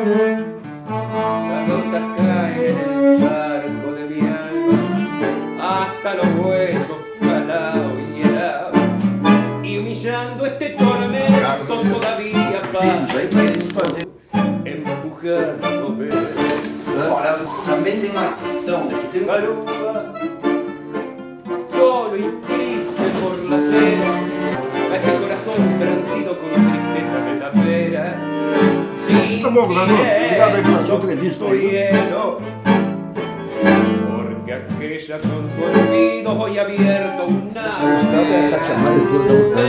Las gotas caen en el charco de mi alma, hasta los huesos calados y helados, y humillando este tormento todavía pasa, empujándome. Olha, também tem uma questão daqui, tem Aruba, solo y triste por la acera, a este corazón transido con tristeza de la pera. Tá bom, governador. Obrigado aí pela sua entrevista. Hielo, porque aquella con su olvido hoy abierto una O estado é a Tatiana, leitora da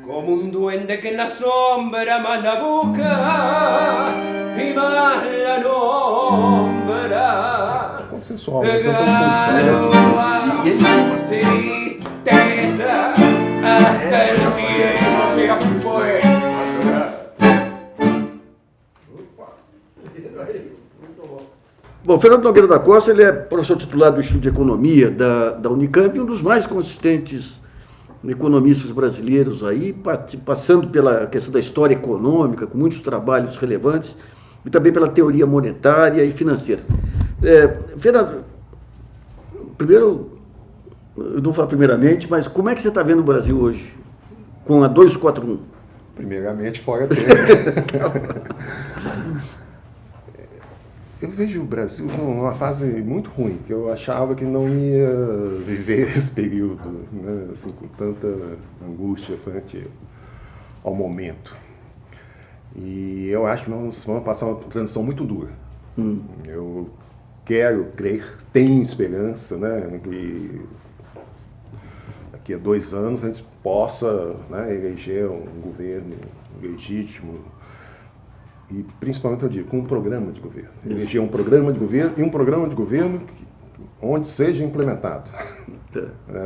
como un duende que en la sombra más la busca y más la nombra. Consensual, Tristeza, hasta el cielo se ha puesto a llorar. Bom, Fernando Nogueira da Costa, ele é professor titular do Instituto de Economia da Unicamp e um dos mais consistentes economistas brasileiros aí, passando pela questão da história econômica, com muitos trabalhos relevantes, e também pela teoria monetária e financeira. Fernando, primeiro, eu não vou falar primeiramente, mas como é que você está vendo o Brasil hoje, com a 241? Primeiramente, fora dele. Eu vejo o Brasil numa fase muito ruim, que eu achava que não ia viver esse período, né, assim, com tanta angústia frente ao momento. E eu acho que nós vamos passar uma transição muito dura. Eu quero crer, tenho esperança, né, que daqui a 2 anos a gente possa, né, eleger um governo legítimo. E principalmente, eu digo, com um programa de governo. Eleger um programa de governo e um programa de governo onde seja implementado.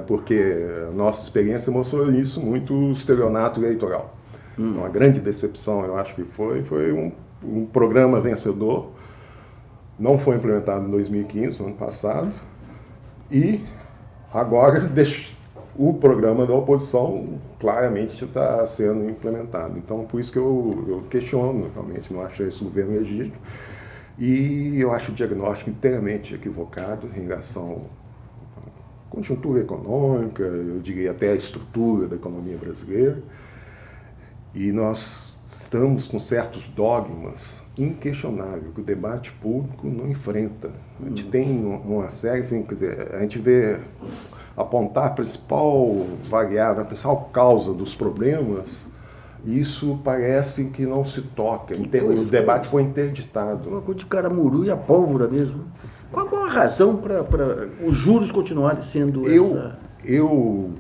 Porque a nossa experiência mostrou isso, muito estelionato eleitoral. Então, a grande decepção, eu acho que foi um programa vencedor, não foi implementado em 2015, no ano passado, e agora o programa da oposição claramente está sendo implementado. Então, por isso que eu questiono, realmente, não acho esse governo legítimo. E eu acho o diagnóstico inteiramente equivocado em relação à conjuntura econômica, eu diria até a estrutura da economia brasileira. E nós estamos com certos dogmas inquestionáveis que o debate público não enfrenta. A gente tem uma série, assim, quer dizer, a gente vê apontar a principal variável, a principal causa dos problemas, isso parece que não se toca. O debate foi interditado. Uma coisa de caramuru e a pólvora mesmo. Qual a razão para os juros continuarem sendo Eu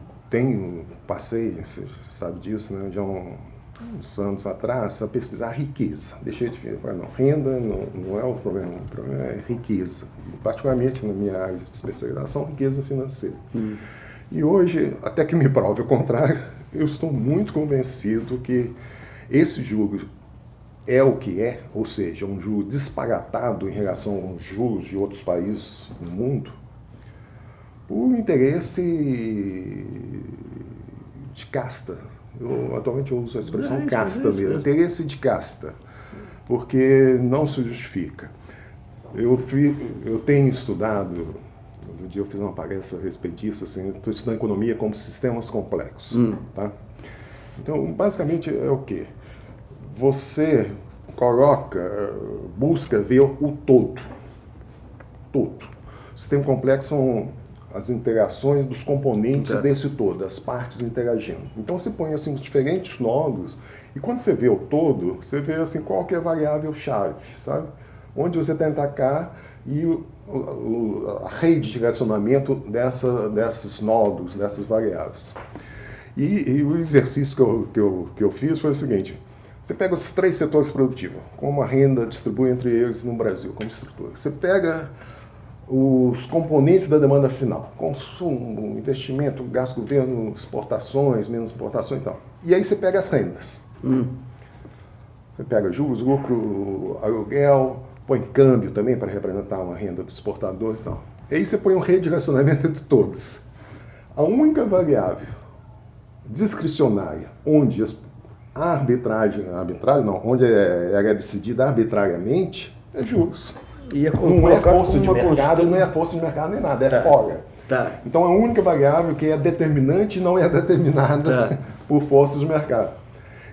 passei, você sabe disso, né, de uns anos atrás, a pesquisar riqueza. Deixei de falar, não, renda não é o problema é riqueza. Particularmente na minha área de especialização, riqueza financeira. E hoje, até que me prove o contrário, eu estou muito convencido que esse juro é o que é, ou seja, um juro disparatado em relação aos juros de outros países no mundo, por interesse de casta. Atualmente eu uso a expressão casta mesmo, interesse de casta, porque não se justifica. Eu tenho estudado, um dia eu fiz uma palestra a respeito disso, assim, estou estudando economia como sistemas complexos. Tá? Então, basicamente é o quê? Você busca ver o todo. Todo. Sistema complexo são as interações dos componentes desse todo, as partes interagindo. Então você põe assim diferentes nódulos e quando você vê o todo, você vê assim qual que é a variável-chave, sabe? Onde você tem que atacar e a rede de relacionamento desses nódulos, dessas variáveis. E o exercício que eu fiz foi o seguinte: você pega os 3 setores produtivos, como a renda distribui entre eles no Brasil, como estrutura. Você pega os componentes da demanda final, consumo, investimento, gasto do governo, exportações, menos exportações e tal. E aí você pega as rendas. Você pega juros, lucro, aluguel, põe câmbio também para representar uma renda do exportador e tal. E aí você põe um redirecionamento entre todas. A única variável discricionária onde A arbitragem não, onde era decidida arbitrariamente, é juros. E é Não é colocado força de como uma mercado, constante. não é força de mercado nem nada, é Tá. folga. Tá. Então a única variável que é determinante não é determinada Tá. por forças de mercado.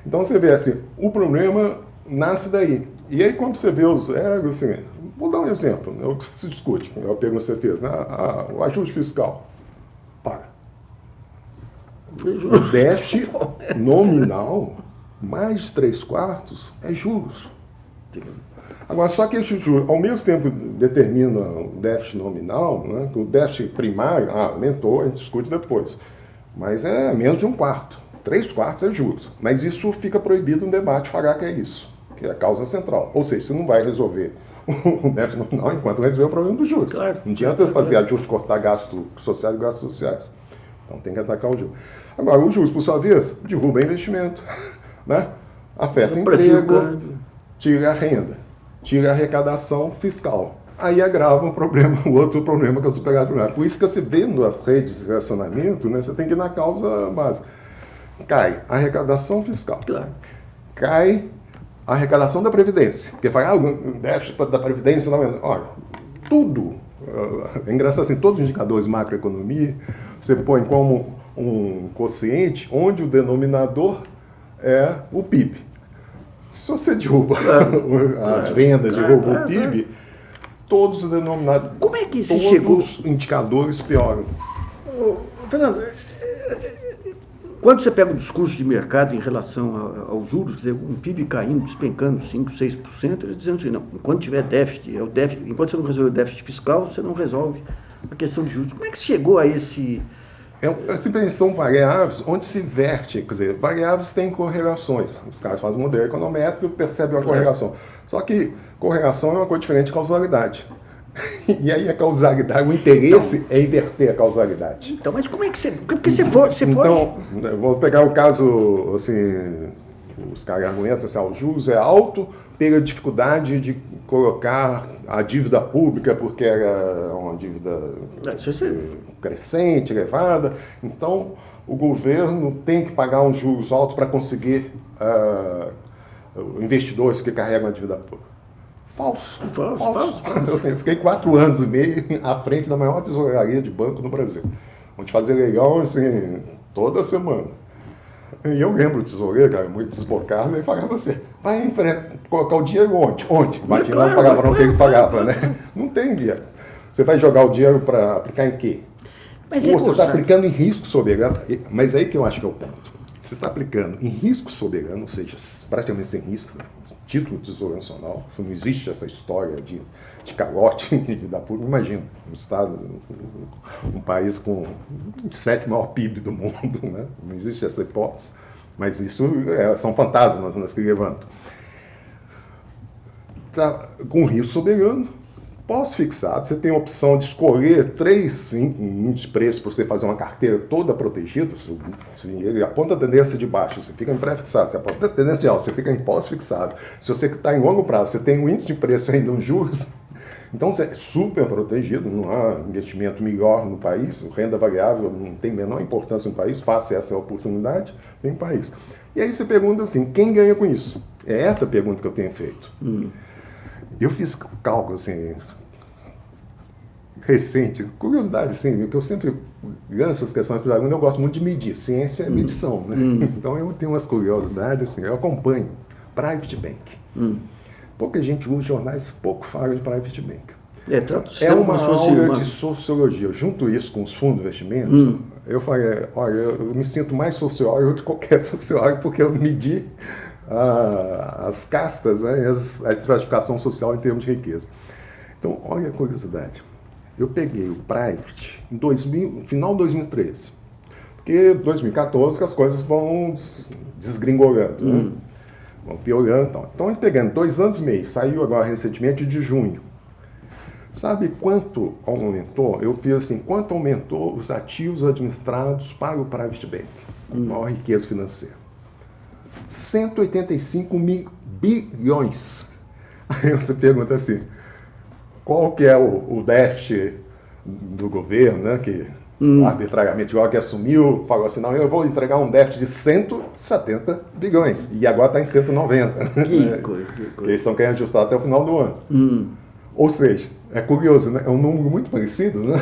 Então você vê assim, o problema nasce daí. E aí quando você vê os egos, assim, vou dar um exemplo, é o que se discute, é o pergunta que você fez, né? O ajuste fiscal. Para. O déficit nominal, mais de 3/4, é juros. Agora, só que esse juros, ao mesmo tempo que determina o déficit nominal, né, que o déficit primário aumentou, a gente discute depois, mas é menos de 1/4. 3/4 é juros. Mas isso fica proibido no debate falar que é isso, que é a causa central. Ou seja, você não vai resolver o déficit nominal enquanto não resolver o problema dos juros. Claro. Não adianta fazer ajuste, cortar gasto social e gastos sociais. Então tem que atacar o juros. Agora, o juros, por sua vez, derruba investimento, né? Afeta o emprego, tira a renda, tira a arrecadação fiscal. Aí agrava o problema, o outro problema que é o superávit primário. Por isso que você vê nas redes de relacionamento, né, você tem que ir na causa básica. Cai a arrecadação fiscal. Claro. Cai a arrecadação da Previdência. Porque fala, o déficit da Previdência não é. Olha, tudo. É engraçado assim, todos os indicadores de macroeconomia, você põe como um quociente onde o denominador é o PIB. Se você derruba as vendas, derruba o PIB, todos os denominados, Como é que se todos chegou? os indicadores pioram. Fernando, quando você pega o discurso de mercado em relação aos juros, quer dizer, um PIB caindo, despencando 5%, 6%, eles dizendo assim, não, enquanto tiver déficit, enquanto você não resolver o déficit fiscal, você não resolve a questão de juros. Como é que se chegou a esse... Simplesmente são variáveis onde se inverte, quer dizer, variáveis têm correlações. Os caras fazem modelo econométrico e percebem uma correlação. Só que correlação é uma coisa diferente de causalidade. E aí a causalidade, o interesse é inverter a causalidade. Então, mas como é que você... Porque você foge... Então, eu vou pegar o caso, assim, os caras argumentam assim, o juros é alto pela dificuldade de colocar a dívida pública, porque era uma dívida crescente, elevada. Então, o governo tem que pagar uns juros altos para conseguir investidores que carregam a dívida pública. Falso. Eu fiquei 4 anos e meio à frente da maior tesouraria de banco no Brasil, onde fazia leilão assim, toda semana. E eu lembro o tesoureiro, cara, muito desbocado, ele falava assim, vai em frente, colocar o dinheiro onde? Onde? Batia lá, pagava, não tem que pagava, né? Não tem dinheiro. Você vai jogar o dinheiro para aplicar em quê? Mas Ou você está aplicando em risco soberano, mas aí que eu acho que é o ponto. Você está aplicando em risco soberano, ou seja, praticamente sem risco, título do Tesouro Nacional, não existe essa história de calote da pública. Imagina, um país com o 7º maior PIB do mundo, né? Não existe essa hipótese, mas isso são fantasmas nas que levantam. Tá, com risco soberano, pós-fixado, você tem a opção de escolher 3 índices de preço para você fazer uma carteira toda protegida. Se ele aponta a tendência de baixo, você fica em pré-fixado. Se aponta a tendência de alta, você fica em pós-fixado. Se você está em longo prazo, você tem um índice de preço ainda nos juros. Então você é super protegido, não há investimento melhor no país, renda variável não tem menor importância no país, faça essa oportunidade, tem no país. E aí você pergunta assim, quem ganha com isso? É essa a pergunta que eu tenho feito. Eu fiz cálculo assim, recente, curiosidade, assim, que eu sempre lanço essas questões para os alunos, eu gosto muito de medir, ciência é medição, né? Então eu tenho umas curiosidades, assim, eu acompanho Private Bank. Pouca gente usa jornais, pouco fala de Private Bank. É uma aula de sociologia. Eu junto isso com os fundos de investimento, eu falei, olha, eu me sinto mais sociólogo do que qualquer sociólogo, porque eu medi as castas, né, a estratificação social em termos de riqueza. Então, olha a curiosidade. Eu peguei o Private em final de 2013, porque em 2014 as coisas vão desgringolando, né? Vão piorando. Então, pegando 2 anos e meio, saiu agora recentemente de junho. Sabe quanto aumentou? Eu fiz assim, quanto aumentou os ativos administrados para o Private Bank, a maior riqueza financeira? 185 mil bilhões. Aí você pergunta assim, qual que é o déficit do governo, né, que arbitrariamente, igual que assumiu, falou assim, não, eu vou entregar um déficit de 170 bilhões, e agora está em 190. Que coisa. Eles estão querendo ajustar até o final do ano. Ou seja, é curioso, né? É um número muito parecido, né?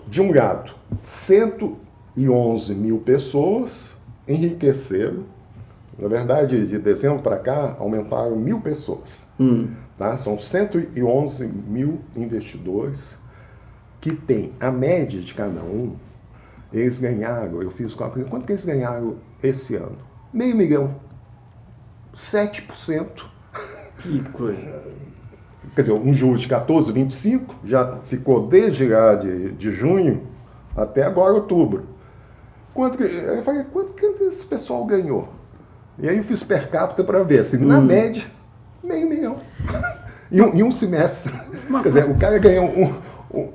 De um lado, 111 mil pessoas enriqueceram. Na verdade, de dezembro para cá, aumentaram 1.000 pessoas. Tá? São 111 mil investidores que têm a média de cada um. Eles ganharam, eu fiz o cálculo, quanto que eles ganharam esse ano? $500 milhão. 7%. Que coisa. Quer dizer, um juros de 14,25 já ficou desde lá de junho até agora outubro. Eu falei, quanto que esse pessoal ganhou? E aí eu fiz per capita para ver, assim, na média, $500 milhão. em um semestre. Quer dizer, o cara ganhou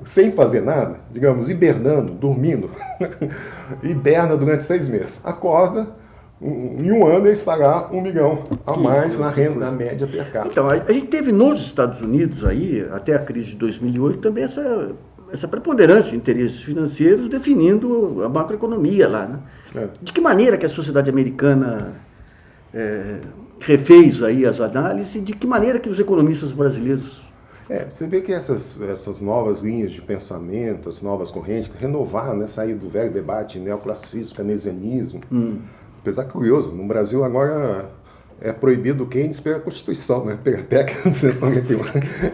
sem fazer nada, digamos, hibernando, dormindo, hiberna durante 6 meses. Acorda, em um ano ele estará $1 milhão a mais na renda na média per capita. Então, a gente teve nos Estados Unidos aí, até a crise de 2008, também essa preponderância de interesses financeiros definindo a macroeconomia lá, né? De que maneira que a sociedade americana refez aí as análises e de que maneira que os economistas brasileiros... Você vê que essas novas linhas de pensamento, as novas correntes, renovar, né, sair do velho debate neoclassismo, keynesianismo. Apesar que curioso, no Brasil agora é proibido o Keynes pela Constituição, né? Pela PEC 291.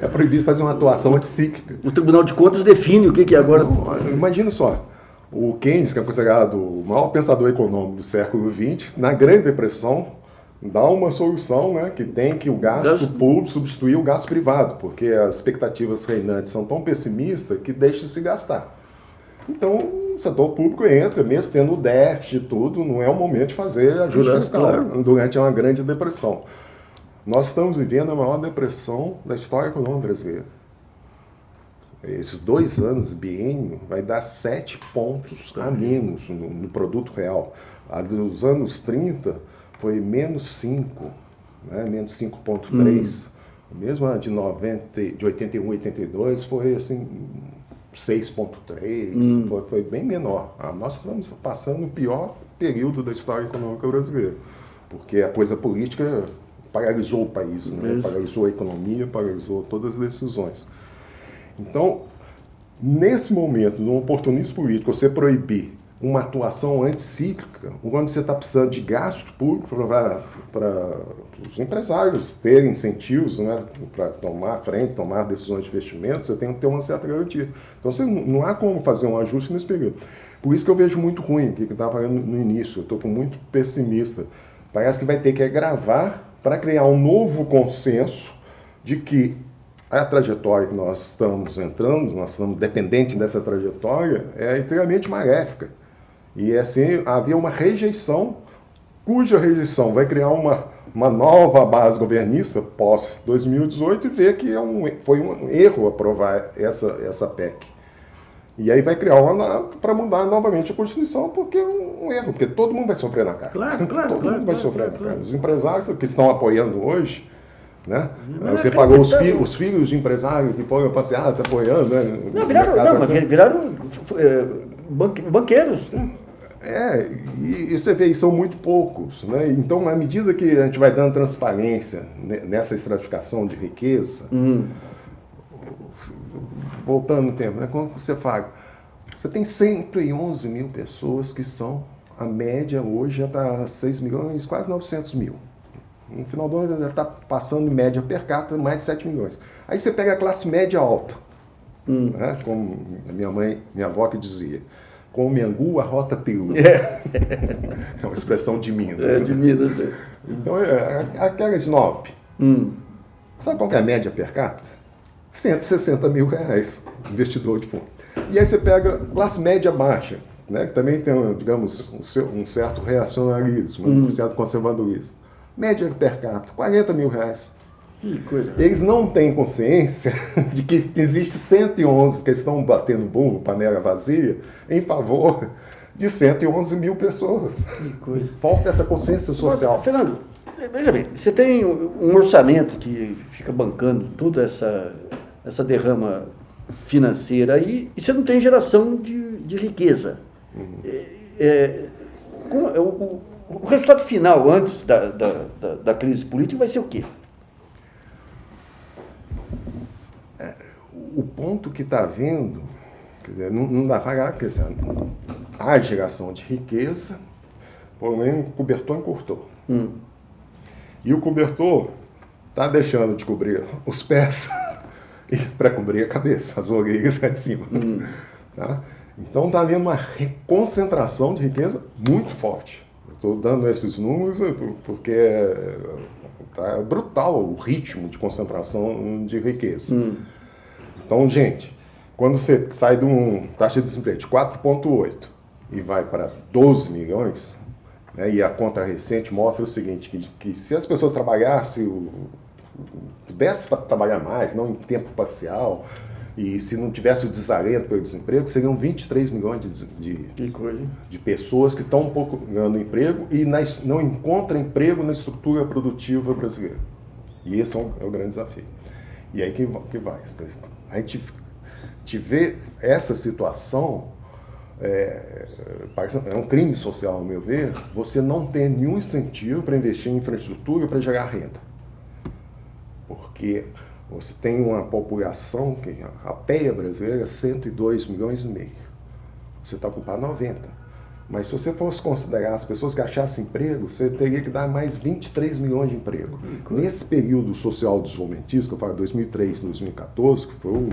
É proibido fazer uma atuação anticíclica. O Tribunal de Contas define o que é agora... Imagina só, o Keynes, que é considerado o maior pensador econômico do século XX, na Grande Depressão, dá uma solução, né, que tem que o gasto público substituir o gasto privado, porque as expectativas reinantes são tão pessimistas que deixa de se gastar. Então, o setor público entra, mesmo tendo déficit e tudo, não é o momento de fazer ajuste fiscal durante uma grande depressão. Nós estamos vivendo a maior depressão da história econômica brasileira. Esses 2 anos, biênio, vai dar 7 pontos a menos no produto real. A dos anos 30 foi menos 5, né? Menos 5,3. Mesmo a de 81, 82 foi assim 6,3, foi bem menor. Nós estamos passando o pior período da história econômica brasileira, porque a coisa política paralisou o país, né? Paralisou a economia, paralisou todas as decisões. Então, nesse momento, no oportunismo político, você proibir uma atuação anticíclica, quando você está precisando de gasto público para os empresários terem incentivos, né, para tomar frente, tomar decisões de investimento, você tem que ter uma certa garantia. Então, você não há como fazer um ajuste nesse período. Por isso que eu vejo muito ruim, o que eu estava falando no início, eu estou muito pessimista. Parece que vai ter que agravar para criar um novo consenso de que a trajetória que nós estamos entrando, nós estamos dependentes dessa trajetória, é inteiramente maléfica. E assim, havia uma rejeição, cuja rejeição vai criar uma nova base governista pós-2018 e ver que foi um erro aprovar essa PEC. E aí vai criar para mudar novamente a Constituição, porque é um erro, porque todo mundo vai sofrer na cara. Todo mundo vai sofrer na cara. Os empresários que estão apoiando hoje, né? Você pagou os filhos de empresários que foram passear, tá apoiando, né? Viraram banqueiros. E você vê, são muito poucos, né? Então, à medida que a gente vai dando transparência nessa estratificação de riqueza, voltando no tempo, né? Como você fala, você tem 111 mil pessoas que são, a média hoje já está 6 milhões, quase 900 mil. No final do ano já está passando em média per capita mais de 7 milhões. Aí você pega a classe média alta, né? Como minha avó que dizia, come angu, a rota peru. É uma expressão de Minas. De Minas. Então, aquela snob. Sabe qual que é a média per capita? R$160 mil, investidor de fundo. E aí você pega classe média baixa, né, que também tem, digamos, um certo reacionarismo, um certo conservadorismo. Média per capita, R$40 mil. Que coisa. Eles não têm consciência de que existe 111 que estão batendo burro, panela vazia, em favor de 111 mil pessoas. Que coisa. Falta essa consciência social. Fernando, veja bem, você tem um orçamento que fica bancando toda essa derrama financeira aí e você não tem geração de riqueza. O resultado final, antes da crise política, vai ser o quê? O ponto que está havendo, quer dizer, não dá para que a geração de riqueza, porém o cobertor encurtou. E o cobertor está deixando de cobrir os pés para cobrir a cabeça, as orelhas lá de cima. Tá? Então está havendo uma concentração de riqueza muito forte. Estou dando esses números porque tá brutal o ritmo de concentração de riqueza. Então, gente, quando você sai de uma taxa de desemprego de 4,8 e vai para 12 milhões, né, e a conta recente mostra o seguinte, que se as pessoas trabalhassem, pudessem trabalhar mais, não em tempo parcial, e se não tivesse o desalento pelo desemprego, seriam 23 milhões de pessoas que estão procurando emprego e não encontram emprego na estrutura produtiva brasileira. E esse é o grande desafio. E aí que vai. A gente vê essa situação, é um crime social, ao meu ver, você não ter nenhum incentivo para investir em infraestrutura para gerar renda. Porque você tem uma população, a PEA brasileira é 102 milhões e meio. Você está ocupando 90. Mas se você fosse considerar as pessoas que achassem emprego, você teria que dar mais 23 milhões de emprego. Nesse período social desenvolvimentista, que eu falo 2003, 2014, que foi o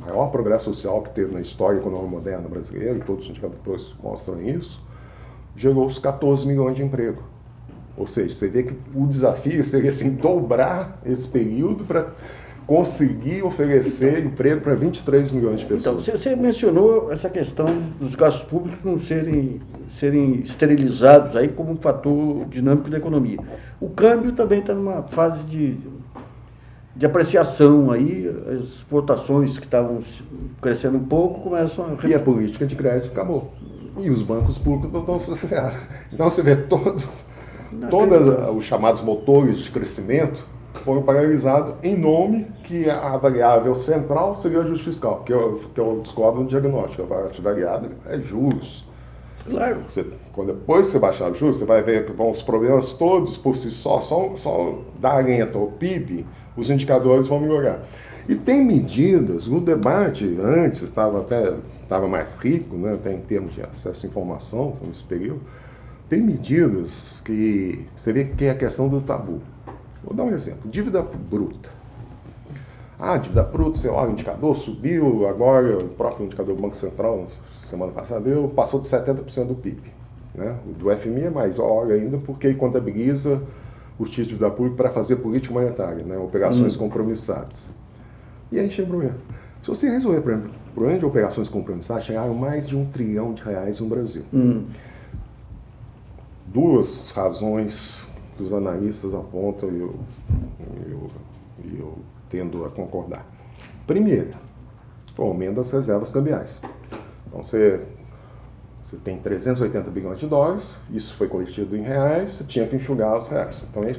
maior progresso social que teve na história econômica moderna brasileira, e todos os indicadores mostram isso, gerou os 14 milhões de emprego. Ou seja, você vê que o desafio seria assim, dobrar esse período para conseguir oferecer emprego para 23 milhões de pessoas. Então, você mencionou essa questão dos gastos públicos não serem esterilizados aí como um fator dinâmico da economia. O câmbio também está numa fase de apreciação aí, as exportações que estavam crescendo um pouco começam a... E a política de crédito acabou. E os bancos públicos estão associados. Então você vê todos os chamados motores de crescimento foram paralisados em nome que a variável central seria o ajuste fiscal, que eu discordo no diagnóstico. A variável é juros. Claro. Depois que você baixar os juros, você vai ver que os problemas todos por si só dar alento ao PIB, os indicadores vão melhorar. E tem medidas, no debate antes estava mais rico, né, até em termos de acesso à informação nesse período, tem medidas que você vê que é a questão do tabu. Vou dar um exemplo, dívida bruta. Dívida bruta, você olha o indicador, subiu, agora o próprio indicador do Banco Central, semana passada, passou de 70% do PIB. Né? O do FMI é mais olha ainda porque contabiliza os títulos de dívida pública para fazer política monetária, né? Operações compromissadas. E aí chega o problema. Se você resolver, por exemplo, o problema de operações compromissadas, chegaram mais de R$1 trilhão no Brasil. Duas razões que os analistas apontam e eu tendo a concordar. Primeiro, o aumento das reservas cambiais. Então você tem 380 bilhões de dólares, isso foi convertido em reais, você tinha que enxugar os reais. Então aí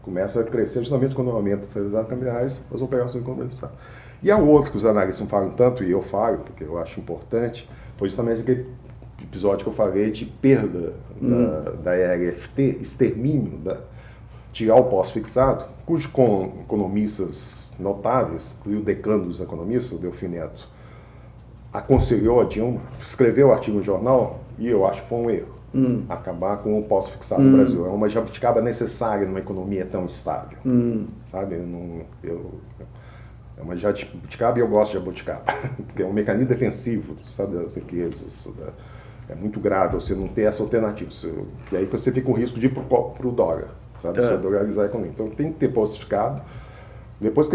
começa a crescer justamente quando aumenta as reservas cambiais, as operações compromissadas. E a outra que os analistas não falam tanto, e eu falo, porque eu acho importante, foi justamente aquele episódio que eu falei de perda da ELFT, extermínio, tirar o pós-fixado, cujos economistas notáveis, o decano dos economistas, o Delfim Neto, aconselhou a Dilma, escreveu o artigo no jornal, e eu acho que foi um erro, acabar com o pós-fixado no Brasil. É uma jabuticaba necessária numa economia tão estável, sabe? É uma jabuticaba e eu gosto de jabuticaba, que é um mecanismo defensivo, sabe? Assim, é muito grave você não ter essa alternativa. E aí você fica com o risco de ir para o dólar, sabe? Você dolarizar a economia. Então tem que ter pós-fixado. Depois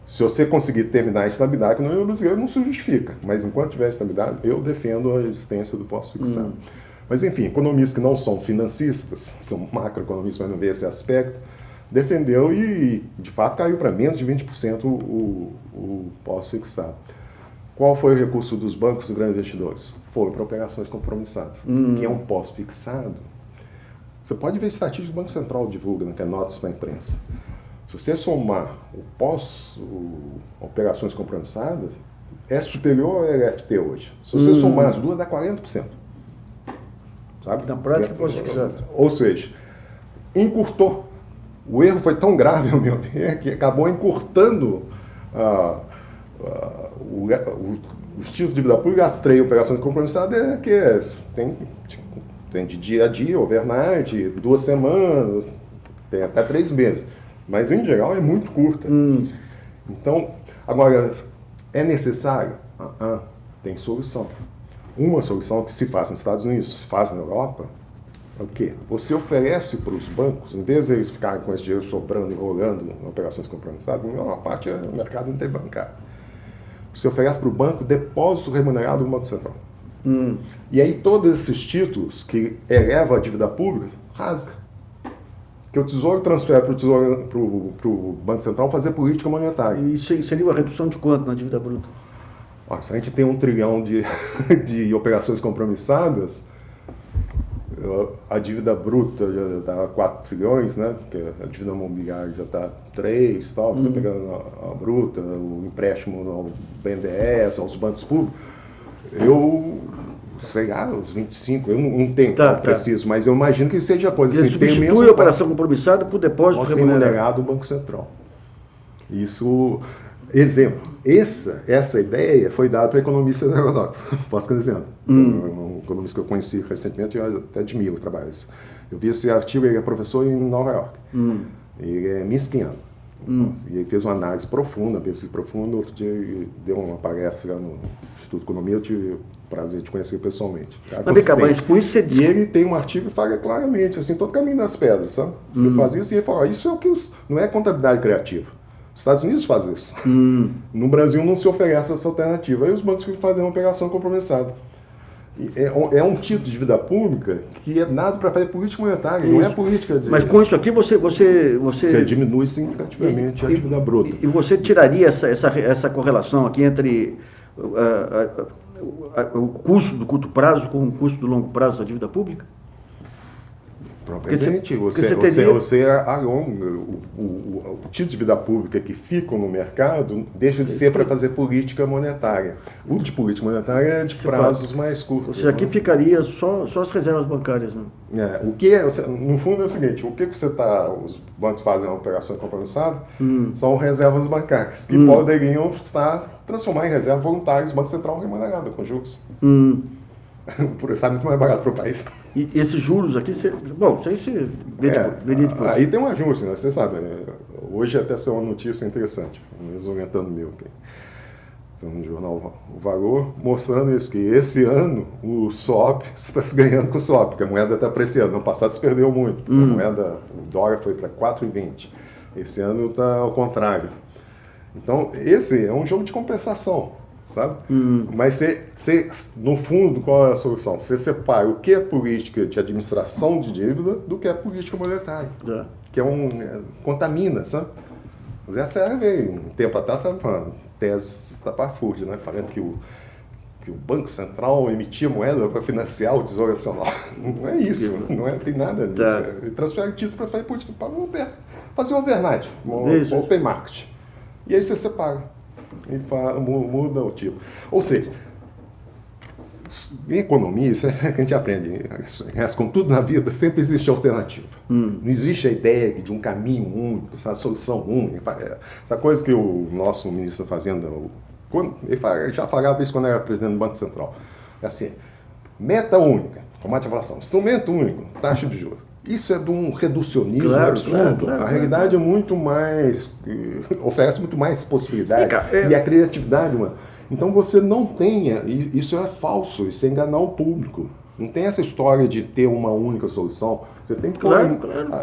se você conseguir terminar a estabilidade, a economia brasileira não se justifica. Mas enquanto tiver estabilidade, eu defendo a existência do pós-fixado. Mas enfim, economistas que não são financistas, são macroeconomistas, mas não vê esse aspecto, defendeu e de fato caiu para menos de 20% o pós-fixado. Qual foi o recurso dos bancos e grandes investidores? Foi para operações compromissadas, que é um pós-fixado. Você pode ver estatísticas do Banco Central divulga, né, que é notas para a imprensa. Se Se você somar operações compromissadas, é superior ao LFT hoje. Se você somar as duas, dá 40%. Sabe? Na prática, posso ficar. Ou seja, encurtou. O erro foi tão grave, ao meu ver, que acabou encurtando os títulos de dívida pública. As 3 operações compromissadas tem de dia a dia, overnight, 2 semanas, tem até 3 meses. Mas, em geral, é muito curta. Então, agora, é necessário? Tem solução. Uma solução que se faz nos Estados Unidos, se faz na Europa, é o quê? Você oferece para os bancos, em vez de eles ficarem com esse dinheiro sobrando e rolando em operações compromissadas, uma parte é o mercado interbancário. Você oferece para o banco depósito remunerado do Banco Central. E aí todos esses títulos que elevam a dívida pública, rasga. Que o Tesouro transfere para o Banco Central fazer política monetária. E isso seria uma redução de quanto na dívida bruta? Ó, se a gente tem 1 trilhão de operações compromissadas, a dívida bruta já está 4 trilhões, né? Porque a dívida imobiliária já está 3, tal. Você pegando a bruta, o empréstimo ao BNDES, aos bancos públicos, eu sei lá, os 25, eu não tenho preciso, mas eu imagino que seja coisa assim. Substitui a operação compromissada por depósito remunerado do Banco Central. Isso, exemplo, essa ideia foi dada para economistas heterodoxos, posso dizer. Um economista que eu conheci recentemente, eu até admiro o trabalho. Eu vi esse artigo, ele é professor em Nova York. Ele é minskiano. E ele fez uma análise profunda, pesquisa profunda. Outro dia ele deu uma palestra no Instituto de Economia, eu tive o prazer de conhecer pessoalmente. Mas com isso você diz... E ele tem um artigo que fala claramente, assim, todo caminho das pedras, sabe? Você faz isso e ele fala, isso é o que não é contabilidade criativa. Os Estados Unidos fazem isso. No Brasil não se oferece essa alternativa. Aí os bancos ficam fazendo uma operação compromissada. É um tipo de dívida pública que é dado para fazer política monetária, não é política de... Mas com isso aqui você diminui significativamente a dívida bruta. E você tiraria essa correlação aqui entre o custo do curto prazo com o custo do longo prazo da dívida pública? Propriamente, você alonga o tipo de dívida pública que fica no mercado, deixa de ser para fazer política monetária. O de política monetária é de prazos mais curtos. Ou seja, aqui ficaria só as reservas bancárias, né? No fundo é o seguinte, os bancos fazem uma operação compromissada, são reservas bancárias, que poderiam transformar em reservas voluntárias do Banco Central remunerada com juros. Sabe muito mais barato para o país. E esses juros aqui, isso aí você veria depois. Aí tem um ajuste, né? Você sabe, hoje até saiu uma notícia interessante, orientando meu aqui. Tem um jornal O Valor mostrando isso, que esse ano o SOP está se ganhando com o SOP, porque a moeda está apreciando. No passado se perdeu muito, a moeda, o dólar foi para 4,20. Esse ano está ao contrário. Então, esse é um jogo de compensação. Sabe? Mas no fundo, qual é a solução? Você separa o que é política de administração de dívida do que é política monetária. Que contamina, sabe? Mas essa era um tempo atrás, estava falando, tese estapafúrdia, né? Falando que o Banco Central emitia moeda para financiar o Tesouro Nacional. Não é isso, tem nada disso. Ele transfere título para fazer política, para fazer overnight, open market. E aí você separa. E muda o tipo. Ou seja, em economia, isso é que a gente aprende, como tudo na vida, sempre existe alternativa. Não existe a ideia de um caminho único, essa solução única. Essa coisa que o nosso ministro da Fazenda, ele já falava isso quando era presidente do Banco Central. É assim, meta única, combate à inflação, instrumento único, taxa de juros. Isso é de um reducionismo absurdo. A realidade é muito mais... oferece muito mais possibilidades. E a criatividade, mano. Então você não tenha... Isso é falso, isso é enganar o público. Não tem essa história de ter uma única solução. Você tem que ter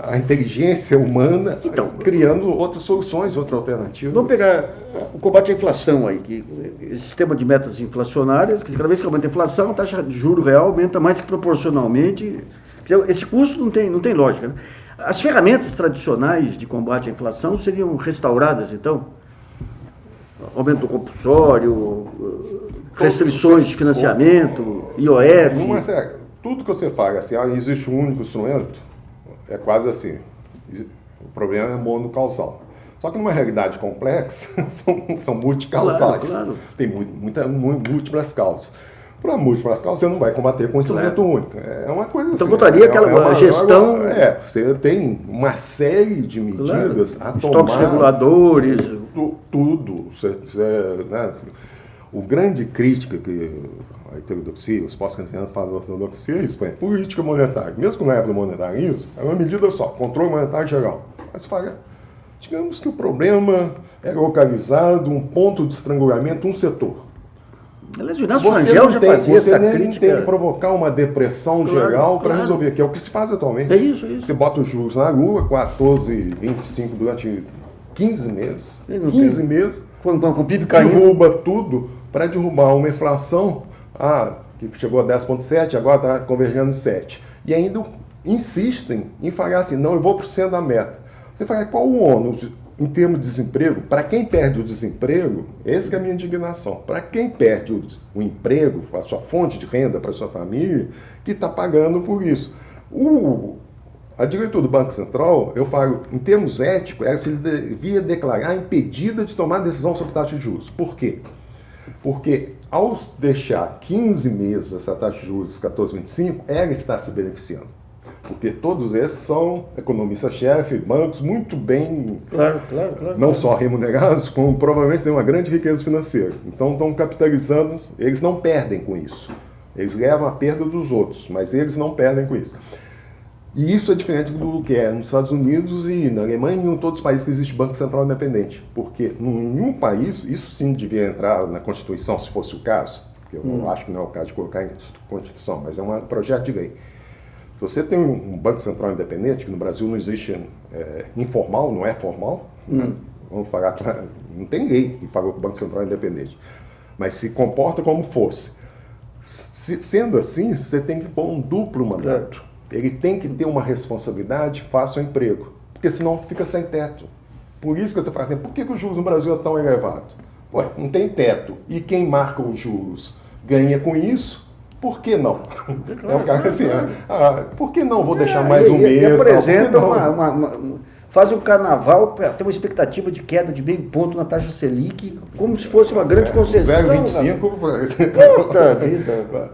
a inteligência humana criando outras soluções, outras alternativas. Vamos pegar o combate à inflação aí, que esse sistema de metas inflacionárias, que cada vez que aumenta a inflação, a taxa de juro real aumenta mais que proporcionalmente. Esse custo não tem lógica, né? As ferramentas tradicionais de combate à inflação seriam restauradas, então? Aumento do compulsório, restrições de financiamento, IOF... Mas tudo que você fala, assim, existe um único instrumento, é quase assim, o problema é monocausal. Só que numa realidade complexa, são multicausais. Claro. Tem múltiplas causas. Para múltiplas causas, você não vai combater com instrumento único. É uma coisa Então assim. botaria aquela gestão... Você tem uma série de medidas a tomar. Estoques reguladores. Tudo. Né? O grande crítica que a heterodoxia, os pós-keynesianos falam da ortodoxia, é isso, é política monetária. Mesmo que na época do monetarismo, é uma medida só, controle monetário geral. Mas fala, digamos que o problema é localizado, um ponto de estrangulamento, um setor. Aliás, o Inácio Rangel já fazia essa crítica. Tem que provocar uma depressão geral para resolver, que é o que se faz atualmente. É isso. Você bota os juros na lua, 14,25 durante 15 meses. 15 meses. Com o PIB caindo. Derruba tudo para derrubar uma inflação que chegou a 10,7, agora está convergendo em 7. E ainda insistem em falar assim, não, eu vou para o centro da meta. Você fala, qual o ônus em termos de desemprego? Para quem perde o desemprego, essa é a minha indignação. Para quem perde o emprego, a sua fonte de renda para a sua família, que está pagando por isso. A diretora do Banco Central, eu falo, em termos éticos, ela se devia declarar impedida de tomar decisão sobre taxa de juros. Por quê? Porque ao deixar 15 meses essa taxa de juros 14,25, ela está se beneficiando. Porque todos esses são economistas-chefe, bancos muito bem, claro. não só remunerados, como provavelmente têm uma grande riqueza financeira. Então estão capitalizando, eles não perdem com isso. Eles levam a perda dos outros, mas eles não perdem com isso. E isso é diferente do que é nos Estados Unidos e na Alemanha e em todos os países que existe Banco Central Independente. Porque em um país, isso sim devia entrar na Constituição, se fosse o caso, porque eu acho que não é o caso de colocar em Constituição, mas é um projeto de lei. Se você tem um Banco Central Independente, que no Brasil não existe informal, não é formal, né? Vamos falar, não tem lei que fala que o Banco Central é independente, mas se comporta como fosse. Sendo assim, você tem que pôr um duplo mandato. Ele tem que ter uma responsabilidade face ao emprego, porque senão fica sem teto. Por isso que você fala assim, por que o juros no Brasil é tão elevado? Ué, não tem teto. E quem marca os juros ganha com isso, por que não? É um cara assim, por que não vou deixar mais um mês? E apresenta faz um carnaval, tem uma expectativa de queda de meio ponto na taxa Selic, como se fosse uma grande concessão. 0,25, puta vida.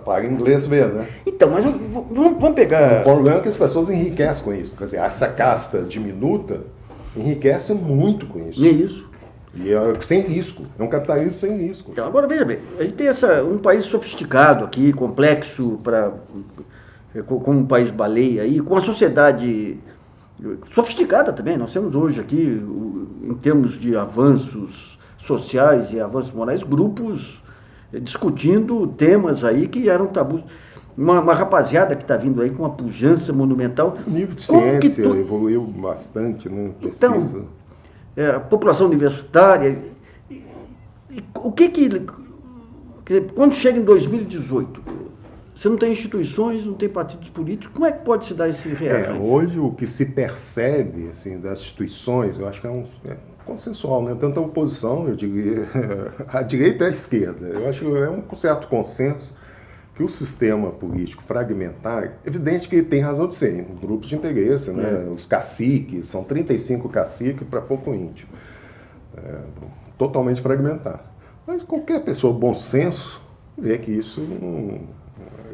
Para inglês ver, né? Então, mas vamos pegar... O problema é que as pessoas enriquecem com isso. Quer dizer, essa casta diminuta enriquece muito com isso. E é isso. E é sem risco. É um capitalismo sem risco. Então, agora veja bem, a gente tem um país sofisticado aqui, complexo, como um país baleia aí, com uma sociedade sofisticada também. Nós temos hoje aqui, em termos de avanços sociais e avanços morais, grupos discutindo temas aí que eram tabus. Uma rapaziada que está vindo aí com uma pujança monumental. O nível de ciência evoluiu bastante, né? Pesquisa. Então, a população universitária. O que quer dizer, quando chega em 2018, você não tem instituições, não tem partidos políticos, como é que pode se dar esse reajuste? Hoje o que se percebe assim, das instituições, eu acho que é consensual, né? Tanto a oposição, eu diria, a direita e a esquerda. Eu acho que é um certo consenso que o sistema político fragmentário, evidente que tem razão de ser, um grupo de interesse, né? Os caciques, são 35 caciques para pouco índio. Totalmente fragmentado. Mas qualquer pessoa bom senso vê que isso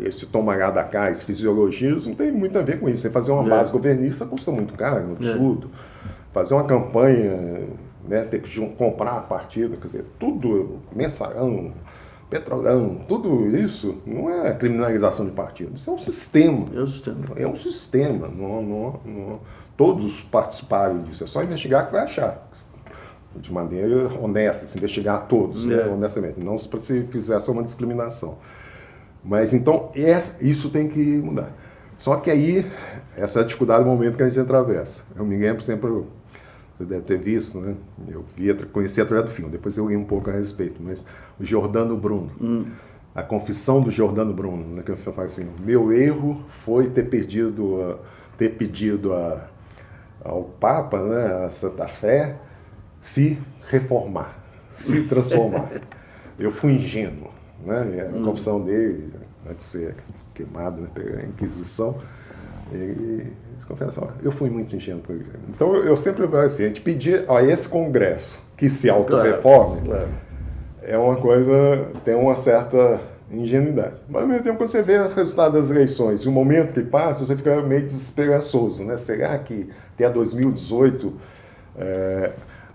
esse tomar da cá, esse fisiologismo, não tem muito a ver com isso. Você fazer uma base governista custa muito caro, é um absurdo. Fazer uma campanha, né, ter que comprar partido, quer dizer, tudo, mensalão, petrolão, tudo isso não é criminalização de partido, isso é um sistema. É um sistema. Todos participaram disso, é só investigar que vai achar. De maneira honesta, se investigar todos, né, honestamente, não se fizesse uma discriminação. Mas então, isso tem que mudar. Só que aí, essa é a dificuldade do momento que a gente atravessa. Eu me lembro sempre, você deve ter visto, né? Eu conheci através do filme, depois eu li um pouco a respeito, mas o Giordano Bruno, a confissão do Giordano Bruno, né, que eu falo assim, meu erro foi ter pedido ao Papa, né, a Santa Fé, se reformar, se transformar. Eu fui ingênuo, né? A confissão dele, antes de ser queimado, né, pela Inquisição, ele confesso, eu fui muito ingênuo. Então eu sempre vou assim, a gente pedir a esse Congresso que se auto-reforme, é uma coisa, tem uma certa ingenuidade. Mas ao mesmo tempo, quando você vê o resultado das eleições e o momento que passa, você fica meio desesperançoso, né? Será que até 2018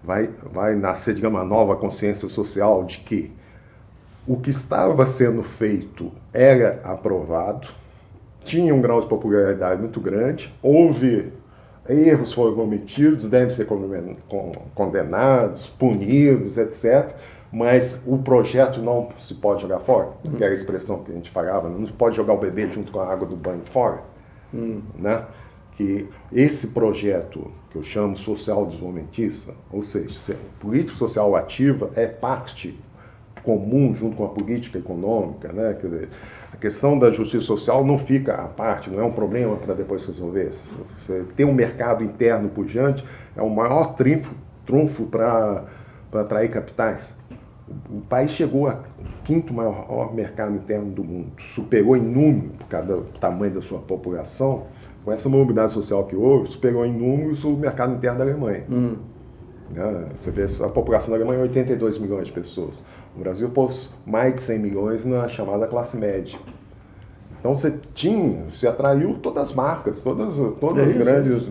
vai nascer, digamos, uma nova consciência social de que o que estava sendo feito era aprovado, tinha um grau de popularidade muito grande, houve erros foram cometidos, devem ser condenados, punidos, etc., mas o projeto não se pode jogar fora, que era a expressão que a gente falava, não se pode jogar o bebê junto com a água do banho fora, né? Que esse projeto, que eu chamo social-desenvolvimentista, ou seja, política social ativa é parte comum junto com a política econômica, né? Quer dizer, a questão da justiça social não fica à parte, não é um problema para depois resolver. Você ter um mercado interno pujante é o maior trunfo para atrair capitais. O país chegou ao quinto maior mercado interno do mundo, superou em número, por causa do tamanho da sua população, com essa mobilidade social que houve, superou em números o mercado interno da Alemanha. Você vê, a população da Alemanha é 82 milhões de pessoas. O Brasil pôs mais de 100 milhões na chamada classe média. Então você atraiu todas as marcas, todas as grandes,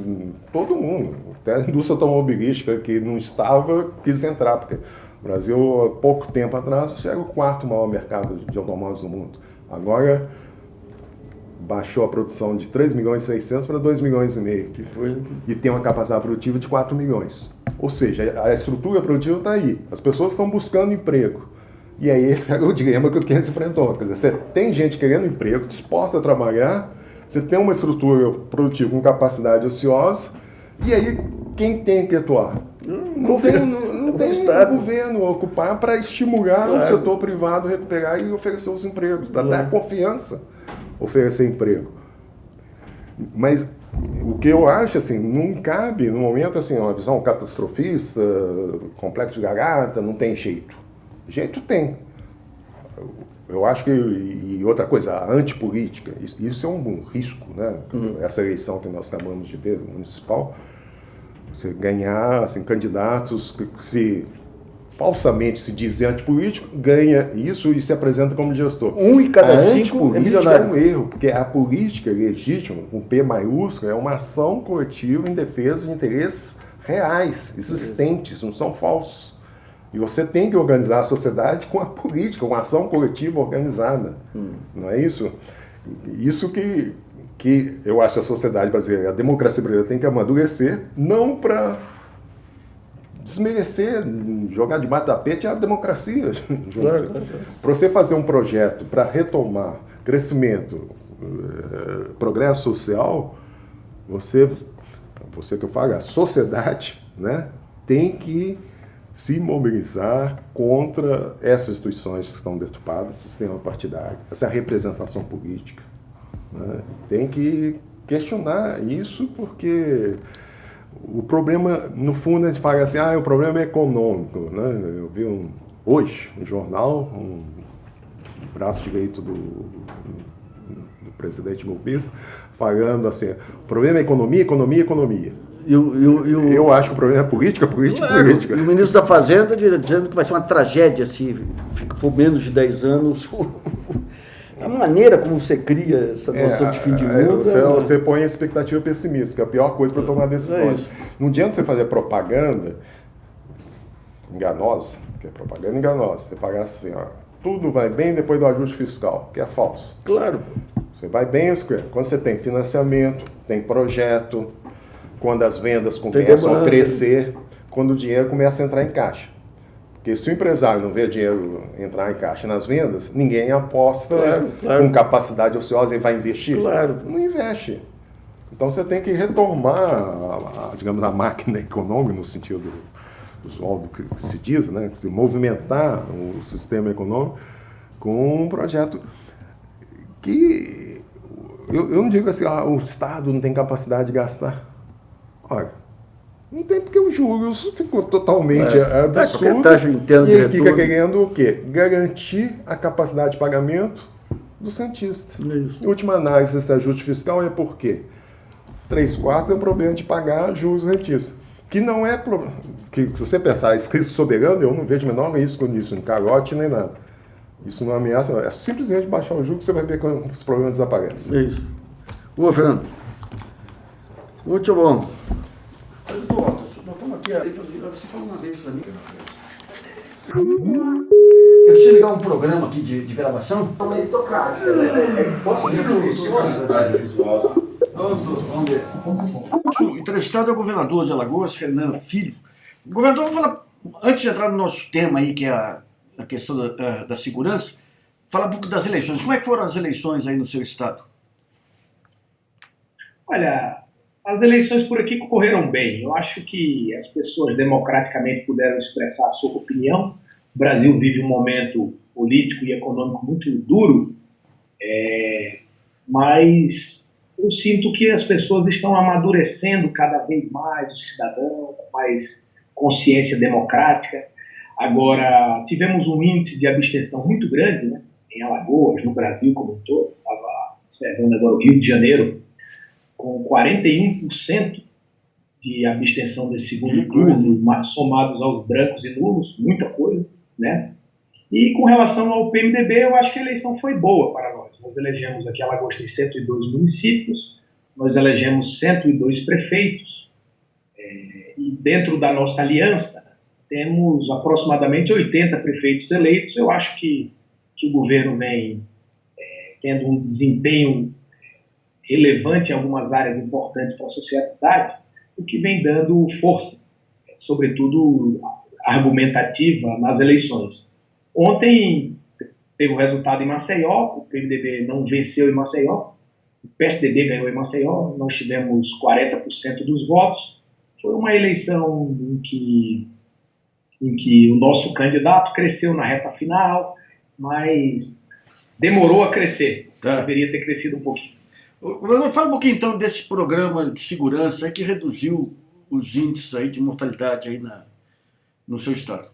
todo mundo. Até a indústria automobilística que não estava, quis entrar, porque o Brasil, há pouco tempo atrás, era o quarto maior mercado de automóveis do mundo. Agora, baixou a produção de 3 milhões e 600 para 2 milhões e meio. E tem uma capacidade produtiva de 4 milhões. Ou seja, a estrutura produtiva está aí. As pessoas estão buscando emprego. E aí esse era o dilema que o Keynes enfrentou. Quer dizer, você tem gente querendo emprego, disposta a trabalhar, você tem uma estrutura produtiva com capacidade ociosa, e aí quem tem que atuar? Não tem governo ocupar para estimular o setor privado a recuperar e oferecer os empregos, para dar confiança, oferecer emprego. Mas o que eu acho, assim, não cabe, no momento, assim, uma visão catastrofista, complexo de garganta, não tem jeito. Jeito tem. Eu acho que, e outra coisa, a antipolítica, isso é um risco, né? Essa eleição que nós acabamos de ver, municipal, você ganhar, assim, candidatos que falsamente se dizem antipolítico, ganha isso e se apresenta como gestor. Em cada 5 é milionário. É um erro, porque a política legítima, com P maiúsculo, é uma ação coletiva em defesa de interesses reais, existentes, não são falsos. E você tem que organizar a sociedade com a política, com a ação coletiva organizada. Não é isso? Isso que eu acho que a sociedade brasileira, a democracia brasileira tem que amadurecer, não para desmerecer, jogar debaixo do tapete a democracia. Claro. Para você fazer um projeto para retomar crescimento, progresso social, você que eu falo, a sociedade, né, tem que se mobilizar contra essas instituições que estão deturpadas, sistema partidário, essa representação política, né? Tem que questionar isso, porque o problema, no fundo, a gente fala assim, o problema é econômico, né? Eu vi hoje um jornal, um braço direito do presidente golpista, falando assim, o problema é economia, economia, economia. Eu acho que o problema é política, política, política. E o ministro da Fazenda dizendo que vai ser uma tragédia se for menos de 10 anos. A maneira como você cria essa noção de fim de mundo... Você põe a expectativa pessimista, que é a pior coisa para tomar decisões. Não adianta você fazer propaganda enganosa, que é propaganda enganosa. Você pagar assim, tudo vai bem depois do ajuste fiscal, que é falso. Claro. Você vai bem, quando você tem financiamento, tem projeto, quando as vendas começam a crescer, quando o dinheiro começa a entrar em caixa. Porque se o empresário não vê dinheiro entrar em caixa nas vendas, ninguém aposta com capacidade ociosa e vai investir. Claro. Não investe. Então você tem que retomar, digamos, a máquina econômica, no sentido usual do que se diz, né? Se movimentar o sistema econômico com um projeto que... Eu não digo assim, o Estado não tem capacidade de gastar. Olha, não tem, porque os juros ficou totalmente absurdo. E ele fica querendo o quê? Garantir a capacidade de pagamento do cientista. Em última análise, esse ajuste fiscal é por quê? 3/4 é o problema de pagar juros rentistas. Que não é problema. Que se você pensar em crise soberana, eu não vejo o menor risco nisso, no cagote nem nada. Isso não ameaça, não. É simplesmente baixar o juros que você vai ver que os problemas desaparecem. É isso. Boa, Fernando. Muito bom. Nós estamos aqui, você falou uma vez para mim. Eu preciso ligar um programa aqui de gravação. Posso ver Vamos ver. O entrevistado é o governador de Alagoas, Renan Filho. Governador, vamos falar, antes de entrar no nosso tema aí, que é a questão da segurança, falar um pouco das eleições. Como é que foram as eleições aí no seu estado? Olha, as eleições por aqui correram bem. Eu acho que as pessoas democraticamente puderam expressar a sua opinião. O Brasil vive um momento político e econômico muito duro, mas eu sinto que as pessoas estão amadurecendo cada vez mais, o cidadão, com mais consciência democrática. Agora, tivemos um índice de abstenção muito grande, né, em Alagoas, no Brasil como um todo. Estava observando agora o Rio de Janeiro, com 41% de abstenção desse segundo turno, somados aos brancos e nulos, muita coisa, né? E com relação ao PMDB, eu acho que a eleição foi boa para nós. Nós elegemos aqui em Alagoas tem 102 municípios, nós elegemos 102 prefeitos, e dentro da nossa aliança temos aproximadamente 80 prefeitos eleitos. Eu acho que o governo vem tendo um desempenho relevante em algumas áreas importantes para a sociedade, o que vem dando força, sobretudo argumentativa, nas eleições. Ontem teve o resultado em Maceió, o PMDB não venceu em Maceió, o PSDB ganhou em Maceió, nós tivemos 40% dos votos. Foi uma eleição em que o nosso candidato cresceu na reta final, mas demorou a crescer, deveria ter crescido um pouquinho. Fala um pouquinho então desse programa de segurança que reduziu os índices aí de mortalidade aí no seu estado.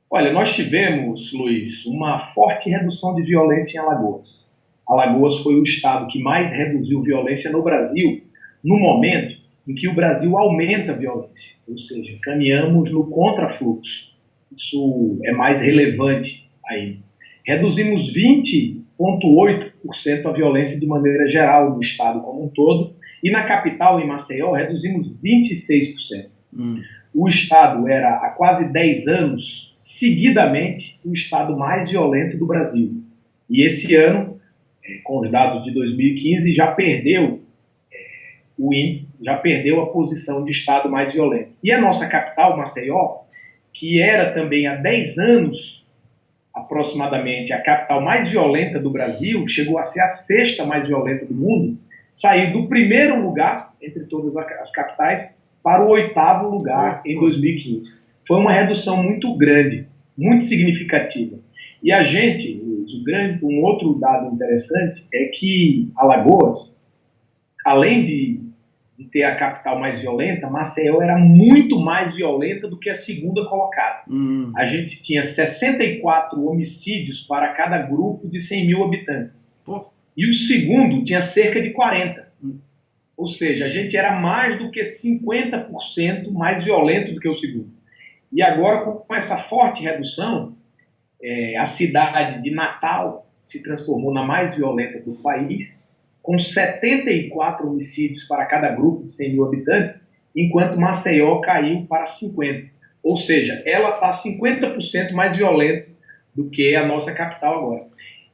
Olha, nós tivemos, Luiz, uma forte redução de violência em Alagoas. Alagoas foi o estado que mais reduziu violência no Brasil, no momento em que o Brasil aumenta a violência, ou seja, caminhamos no contrafluxo. Isso é mais relevante aí. Reduzimos 20,8% a violência de maneira geral no estado como um todo, e na capital, em Maceió, reduzimos 26%. O estado era, há quase 10 anos, seguidamente, o estado mais violento do Brasil. E esse ano, com os dados de 2015, já perdeu a posição de estado mais violento. E a nossa capital, Maceió, que era também há 10 anos, aproximadamente, a capital mais violenta do Brasil, chegou a ser a 6ª mais violenta do mundo, saiu do 1º lugar, entre todas as capitais, para o 8º lugar em 2015. Foi uma redução muito grande, muito significativa. E a gente, um outro dado interessante é que Alagoas, além de ter a capital mais violenta, Maceió era muito mais violenta do que a segunda colocada. A gente tinha 64 homicídios para cada grupo de 100 mil habitantes. E o segundo tinha cerca de 40. Ou seja, a gente era mais do que 50% mais violento do que o segundo. E agora, com essa forte redução, a cidade de Natal se transformou na mais violenta do país, com 74 homicídios para cada grupo de 100 mil habitantes, enquanto Maceió caiu para 50. Ou seja, ela está 50% mais violenta do que a nossa capital agora.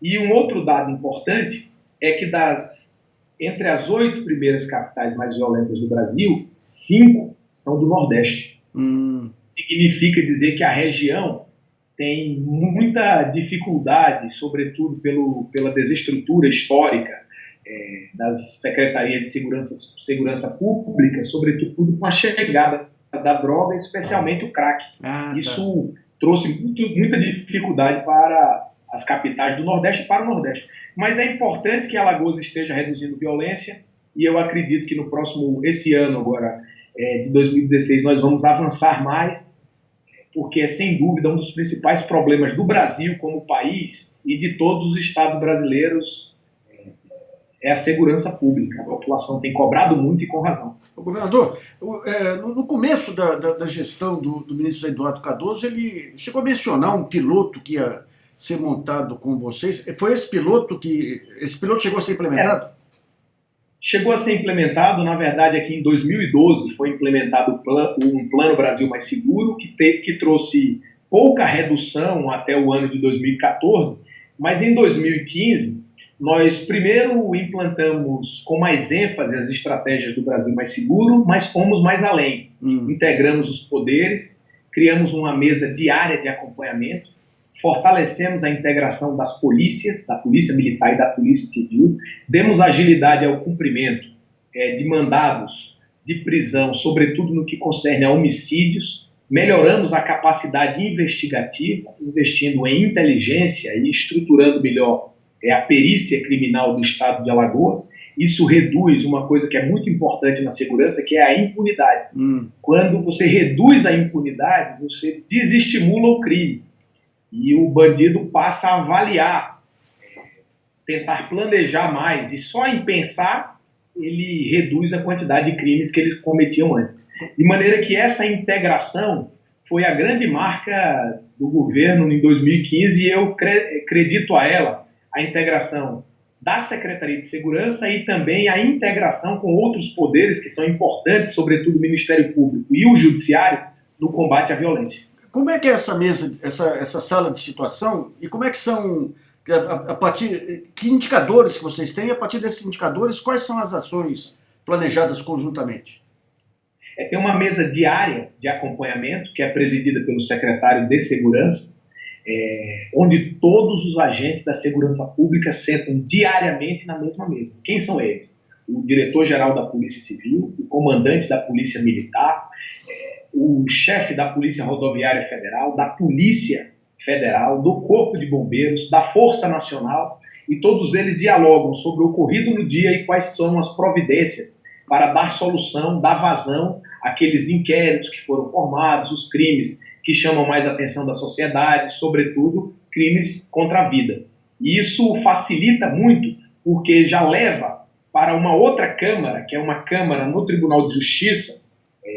E um outro dado importante é que entre as 8 primeiras capitais mais violentas do Brasil, 5 são do Nordeste. Significa dizer que a região tem muita dificuldade, sobretudo pela desestrutura histórica das Secretarias de Segurança Pública, sobretudo com a chegada da droga, especialmente o crack. Isso trouxe muita dificuldade para as capitais do Nordeste e para o Nordeste. Mas é importante que Alagoas esteja reduzindo violência, e eu acredito que esse ano agora, de 2016, nós vamos avançar mais, porque é sem dúvida um dos principais problemas do Brasil como país e de todos os estados brasileiros é a segurança pública. A população tem cobrado muito e com razão. O governador, no começo da gestão do ministro Eduardo Cardoso, ele chegou a mencionar um piloto que ia ser montado com vocês. Foi esse piloto chegou a ser implementado? Chegou a ser implementado, na verdade, aqui em 2012 foi implementado um Plano Brasil Mais Seguro, que trouxe pouca redução até o ano de 2014, mas em 2015 nós primeiro implantamos com mais ênfase as estratégias do Brasil Mais Seguro, mas fomos mais além. Integramos os poderes, criamos uma mesa diária de acompanhamento, fortalecemos a integração das polícias, da Polícia Militar e da Polícia Civil, demos agilidade ao cumprimento de mandados de prisão, sobretudo no que concerne a homicídios, melhoramos a capacidade investigativa, investindo em inteligência e estruturando melhor a perícia criminal do estado de Alagoas. Isso reduz uma coisa que é muito importante na segurança, que é a impunidade. Quando você reduz a impunidade, você desestimula o crime. E o bandido passa a avaliar, tentar planejar mais, e só em pensar ele reduz a quantidade de crimes que eles cometiam antes. De maneira que essa integração foi a grande marca do governo em 2015 e eu acredito a ela, a integração da Secretaria de Segurança e também a integração com outros poderes que são importantes, sobretudo o Ministério Público e o Judiciário, no combate à violência. Como é que é essa mesa, essa sala de situação, e como é que são, que indicadores que vocês têm, e a partir desses indicadores, quais são as ações planejadas conjuntamente? Tem uma mesa diária de acompanhamento, que é presidida pelo secretário de Segurança, onde todos os agentes da segurança pública sentam diariamente na mesma mesa. Quem são eles? O diretor-geral da Polícia Civil, o comandante da Polícia Militar, o chefe da Polícia Rodoviária Federal, da Polícia Federal, do Corpo de Bombeiros, da Força Nacional, e todos eles dialogam sobre o ocorrido no dia e quais são as providências para dar solução, dar vazão àqueles inquéritos que foram formados, os crimes que chamam mais a atenção da sociedade, sobretudo crimes contra a vida. E isso facilita muito, porque já leva para uma outra Câmara, que é uma Câmara no Tribunal de Justiça,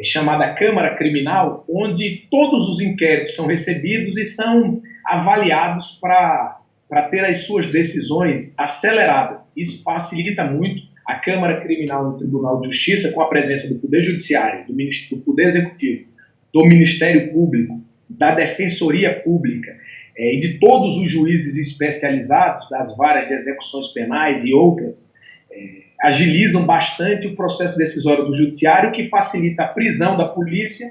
chamada Câmara Criminal, onde todos os inquéritos são recebidos e são avaliados para ter as suas decisões aceleradas. Isso facilita muito a Câmara Criminal no Tribunal de Justiça, com a presença do Poder Judiciário, do Poder Executivo, do Ministério Público, da Defensoria Pública e de todos os juízes especializados das varas de execuções penais e outras, agilizam bastante o processo decisório do judiciário, que facilita a prisão da polícia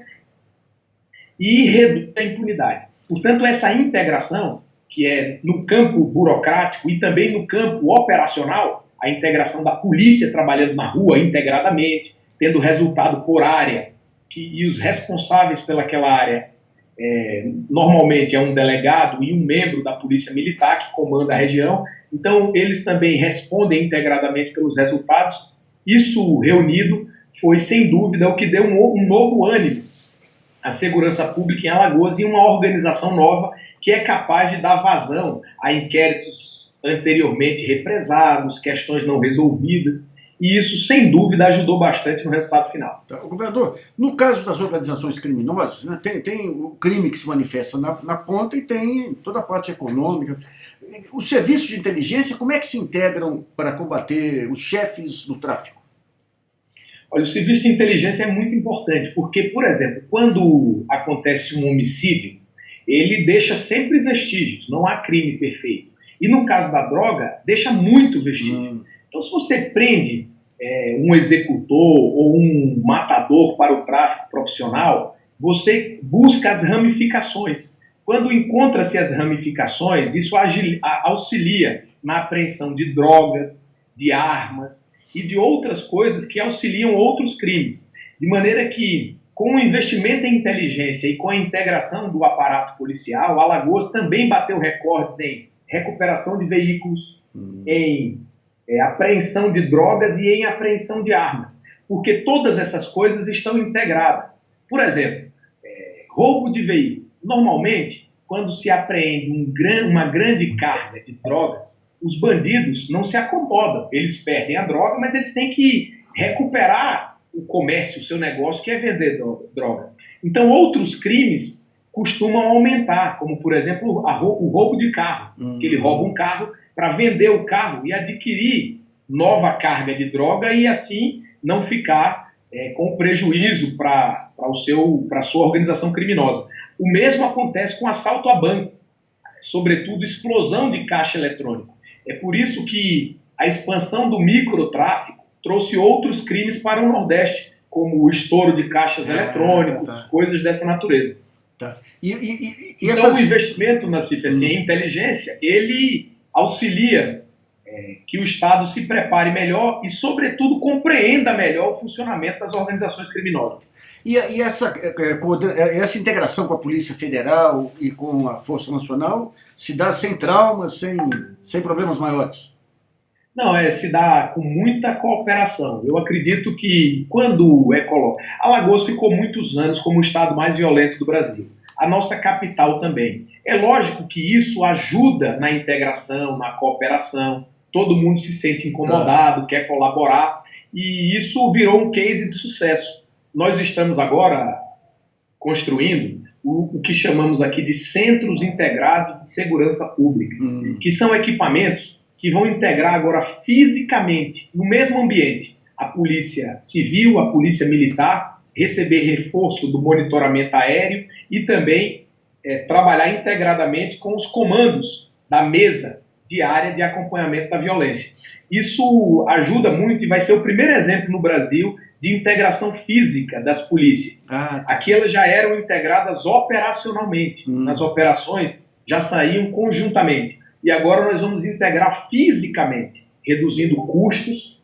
e reduz a impunidade. Portanto, essa integração, que é no campo burocrático e também no campo operacional, a integração da polícia trabalhando na rua integradamente, tendo resultado por área, e os responsáveis pelaquela área normalmente é um delegado e um membro da Polícia Militar que comanda a região. Então, eles também respondem integradamente pelos resultados. Isso reunido foi, sem dúvida, o que deu um novo ânimo à segurança pública em Alagoas e uma organização nova que é capaz de dar vazão a inquéritos anteriormente represados, questões não resolvidas. E isso, sem dúvida, ajudou bastante no resultado final. Governador, no caso das organizações criminosas, né, tem o crime que se manifesta na ponta e tem toda a parte econômica. Os serviços de inteligência, como é que se integram para combater os chefes do tráfico? Olha, o serviço de inteligência é muito importante, porque, por exemplo, quando acontece um homicídio, ele deixa sempre vestígios, não há crime perfeito. E no caso da droga, deixa muito vestígio. Então, se você prende um executor ou um matador para o tráfico profissional, você busca as ramificações. Quando encontra-se as ramificações, isso auxilia na apreensão de drogas, de armas e de outras coisas que auxiliam outros crimes. De maneira que, com o investimento em inteligência e com a integração do aparato policial, Alagoas também bateu recordes em recuperação de veículos, em apreensão de drogas e em apreensão de armas, porque todas essas coisas estão integradas. Por exemplo, roubo de veículo. Normalmente, quando se apreende uma grande carga de drogas, os bandidos não se acomodam. Eles perdem a droga, mas eles têm que recuperar o comércio, o seu negócio, que é vender droga. Então, outros crimes costumam aumentar, como, por exemplo, o roubo de carro. Que ele rouba um carro para vender o carro e adquirir nova carga de droga e, assim, não ficar com prejuízo para a sua organização criminosa. O mesmo acontece com assalto a banco, sobretudo explosão de caixa eletrônico. É por isso que a expansão do microtráfico trouxe outros crimes para o Nordeste, como o estouro de caixas eletrônicos, coisas dessa natureza. Tá. Então, o investimento na CIFES em inteligência, ele auxilia que o Estado se prepare melhor e, sobretudo, compreenda melhor o funcionamento das organizações criminosas. E essa integração com a Polícia Federal e com a Força Nacional se dá sem traumas, sem problemas maiores? Não, se dá com muita cooperação. Eu acredito que quando Alagoas ficou muitos anos como o estado mais violento do Brasil. A nossa capital também. É lógico que isso ajuda na integração, na cooperação. Todo mundo se sente incomodado, quer colaborar, e isso virou um case de sucesso. Nós estamos agora construindo o que chamamos aqui de Centros Integrados de Segurança Pública, que são equipamentos que vão integrar agora fisicamente, no mesmo ambiente, a Polícia Civil, a Polícia Militar, receber reforço do monitoramento aéreo e também trabalhar integradamente com os comandos da mesa diária de acompanhamento da violência. Isso ajuda muito e vai ser o primeiro exemplo no Brasil de integração física das polícias. Aqui elas já eram integradas operacionalmente. Nas operações já saíam conjuntamente. E agora nós vamos integrar fisicamente, reduzindo custos,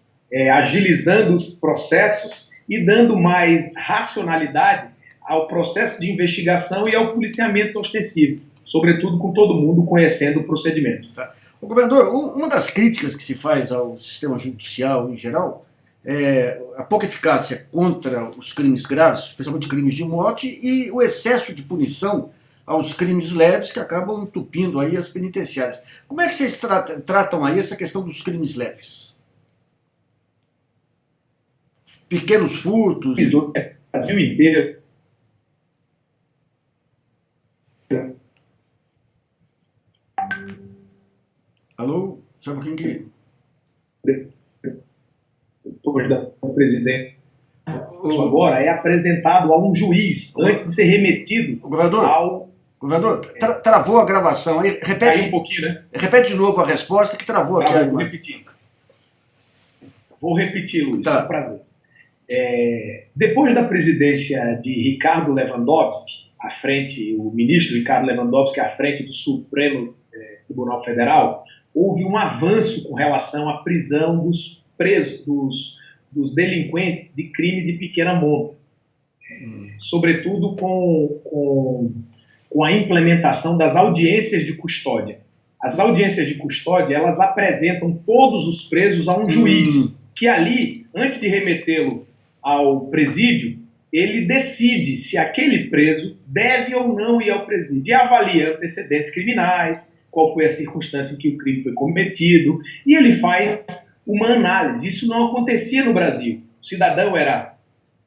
agilizando os processos e dando mais racionalidade ao processo de investigação e ao policiamento ostensivo, sobretudo com todo mundo conhecendo o procedimento. Tá. O governador, uma das críticas que se faz ao sistema judicial em geral é a pouca eficácia contra os crimes graves, especialmente crimes de morte, e o excesso de punição aos crimes leves que acabam entupindo aí as penitenciárias. Como é que vocês tratam aí essa questão dos crimes leves? Pequenos furtos? O Brasil inteiro. Alô? Sabe quem que... Depois da presidente agora é apresentado a um juiz antes de ser remetido ao... Governador, travou a gravação aí. Repete um pouquinho, né? Repete de novo a resposta que travou aqui. Vou repetir, Luiz, com prazer. Depois da presidência de Ricardo Lewandowski, o ministro Ricardo Lewandowski à frente do Supremo Tribunal Federal, houve um avanço com relação à prisão dos presos, dos delinquentes de crime de pequena monta. Sobretudo com a implementação das audiências de custódia. As audiências de custódia, elas apresentam todos os presos a um juiz, que ali, antes de remetê-lo ao presídio, ele decide se aquele preso deve ou não ir ao presídio, e avalia antecedentes criminais, qual foi a circunstância em que o crime foi cometido, e ele faz uma análise. Isso não acontecia no Brasil. O cidadão era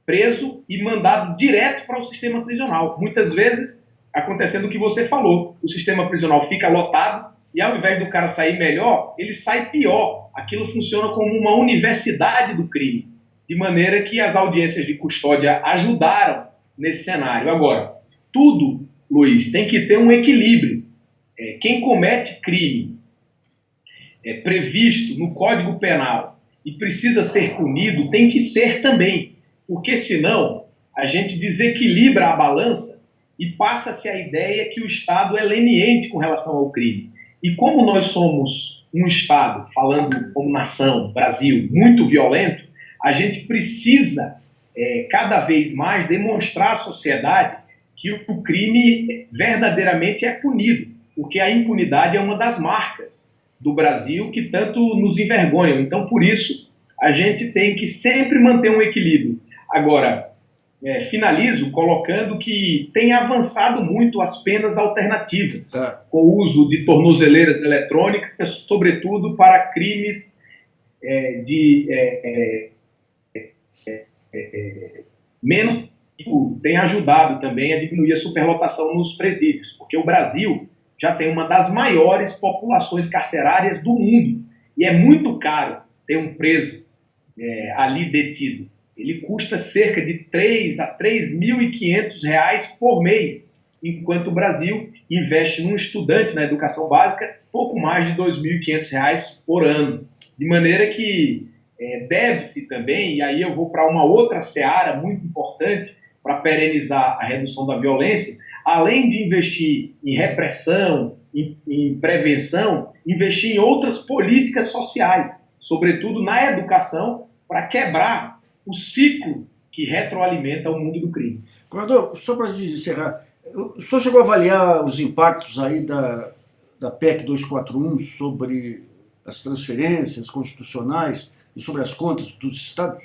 preso e mandado direto para o sistema prisional. Muitas vezes, acontecendo o que você falou, o sistema prisional fica lotado e ao invés do cara sair melhor, ele sai pior. Aquilo funciona como uma universidade do crime, de maneira que as audiências de custódia ajudaram nesse cenário. Agora, tudo, Luiz, tem que ter um equilíbrio. Quem comete crime previsto no Código Penal e precisa ser punido, tem que ser também, porque senão a gente desequilibra a balança e passa-se a ideia que o Estado é leniente com relação ao crime. E como nós somos um Estado, falando como nação, Brasil, muito violento, a gente precisa cada vez mais demonstrar à sociedade que o crime verdadeiramente é punido, porque a impunidade é uma das marcas do Brasil que tanto nos envergonham. Então, por isso, a gente tem que sempre manter um equilíbrio. Agora, finalizo colocando que tem avançado muito as penas alternativas, com o uso de tornozeleiras eletrônicas, sobretudo para crimes menos. Tem ajudado também a diminuir a superlotação nos presídios, porque o Brasil já tem uma das maiores populações carcerárias do mundo, e é muito caro ter um preso ali detido. Ele custa cerca de 3 a 3.500 reais por mês, enquanto o Brasil investe num estudante na educação básica pouco mais de 2.500 reais por ano. De maneira que deve-se também, e aí eu vou para uma outra seara muito importante para perenizar a redução da violência, além de investir em repressão, em prevenção, investir em outras políticas sociais, sobretudo na educação, para quebrar o ciclo que retroalimenta o mundo do crime. Governador, só para encerrar, o senhor chegou a avaliar os impactos aí da PEC 241 sobre as transferências constitucionais e sobre as contas dos estados?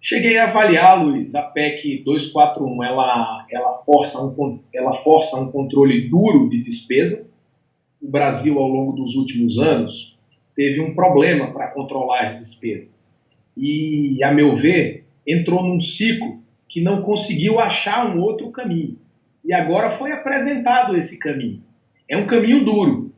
Cheguei a avaliar, Luiz, a PEC 241, ela força um controle duro de despesa. O Brasil, ao longo dos últimos anos, teve um problema para controlar as despesas. E, a meu ver, entrou num ciclo que não conseguiu achar um outro caminho. E agora foi apresentado esse caminho. É um caminho duro,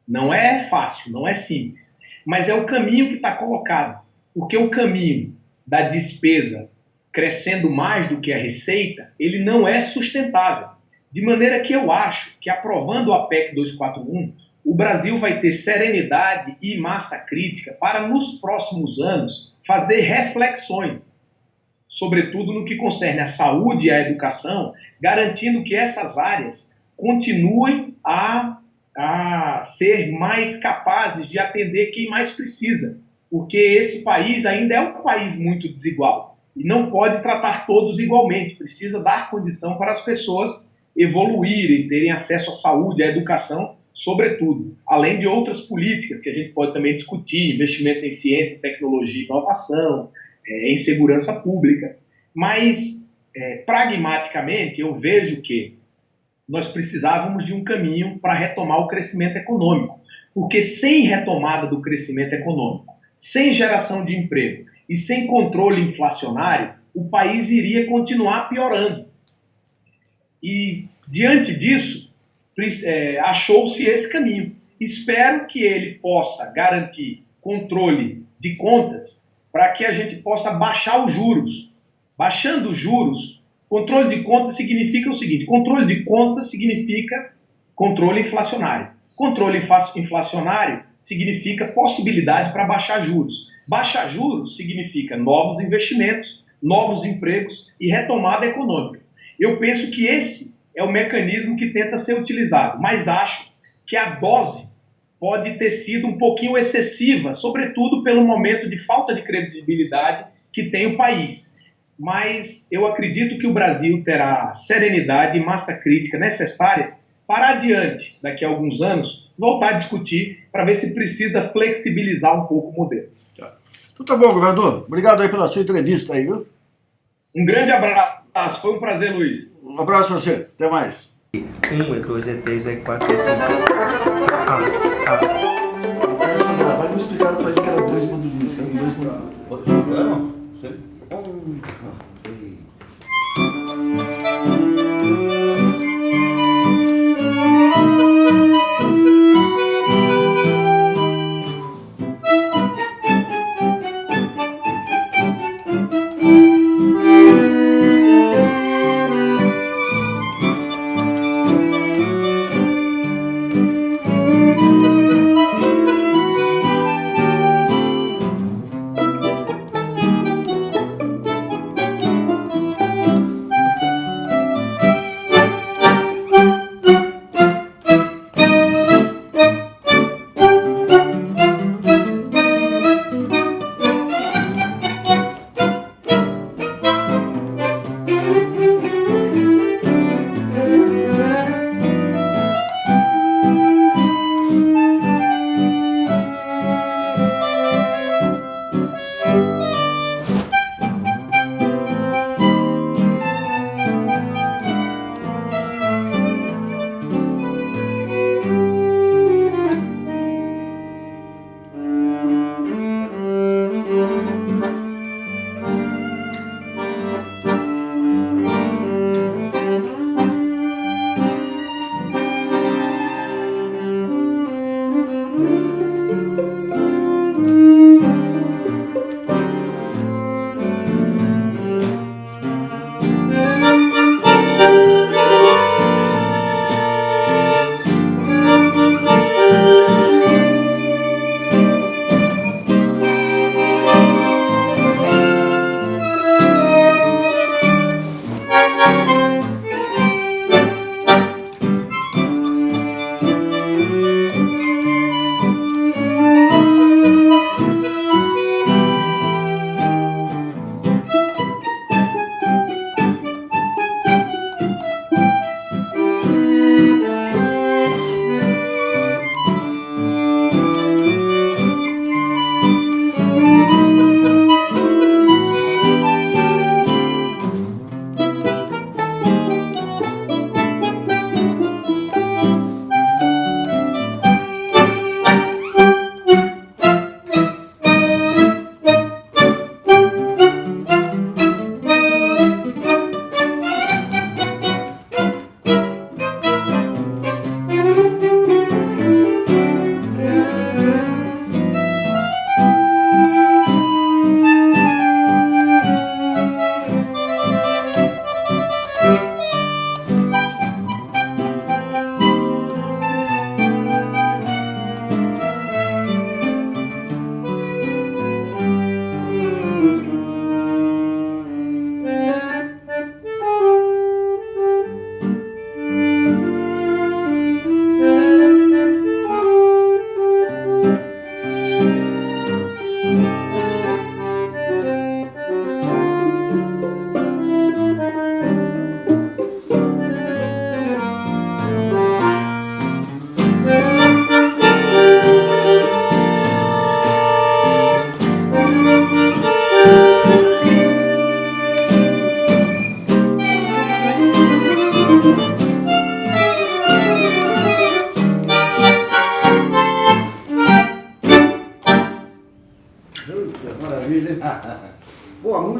não é fácil, não é simples, mas é o caminho que está colocado, porque o caminho da despesa crescendo mais do que a receita, ele não é sustentável. De maneira que eu acho que, aprovando a PEC 241, o Brasil vai ter serenidade e massa crítica para, nos próximos anos, fazer reflexões, sobretudo no que concerne à saúde e à educação, garantindo que essas áreas continuem a ser mais capazes de atender quem mais precisa, porque esse país ainda é um país muito desigual e não pode tratar todos igualmente, precisa dar condição para as pessoas evoluírem, terem acesso à saúde, à educação, sobretudo, além de outras políticas que a gente pode também discutir, investimentos em ciência, tecnologia e inovação, em segurança pública. Mas, pragmaticamente, eu vejo que nós precisávamos de um caminho para retomar o crescimento econômico, porque sem retomada do crescimento econômico, sem geração de emprego e sem controle inflacionário, o país iria continuar piorando. E, diante disso, achou-se esse caminho. Espero que ele possa garantir controle de contas para que a gente possa baixar os juros. Baixando os juros, controle de contas significa o seguinte: controle de contas significa controle inflacionário. Controle inflacionário significa possibilidade para baixar juros. Baixar juros significa novos investimentos, novos empregos e retomada econômica. Eu penso que esse é o mecanismo que tenta ser utilizado, mas acho que a dose pode ter sido um pouquinho excessiva, sobretudo pelo momento de falta de credibilidade que tem o país. Mas eu acredito que o Brasil terá serenidade e massa crítica necessárias para adiante, daqui a alguns anos, voltar a discutir para ver se precisa flexibilizar um pouco o modelo. Então tá bom, governador. Obrigado aí pela sua entrevista aí, viu? Um grande abraço. Foi um prazer, Luiz. Um abraço pra você. Até mais. 1 é 2 é 3 é 4 é 5. Vai me explicar depois que era 2 bandolinhos. Era 2 bandolinhos. Não,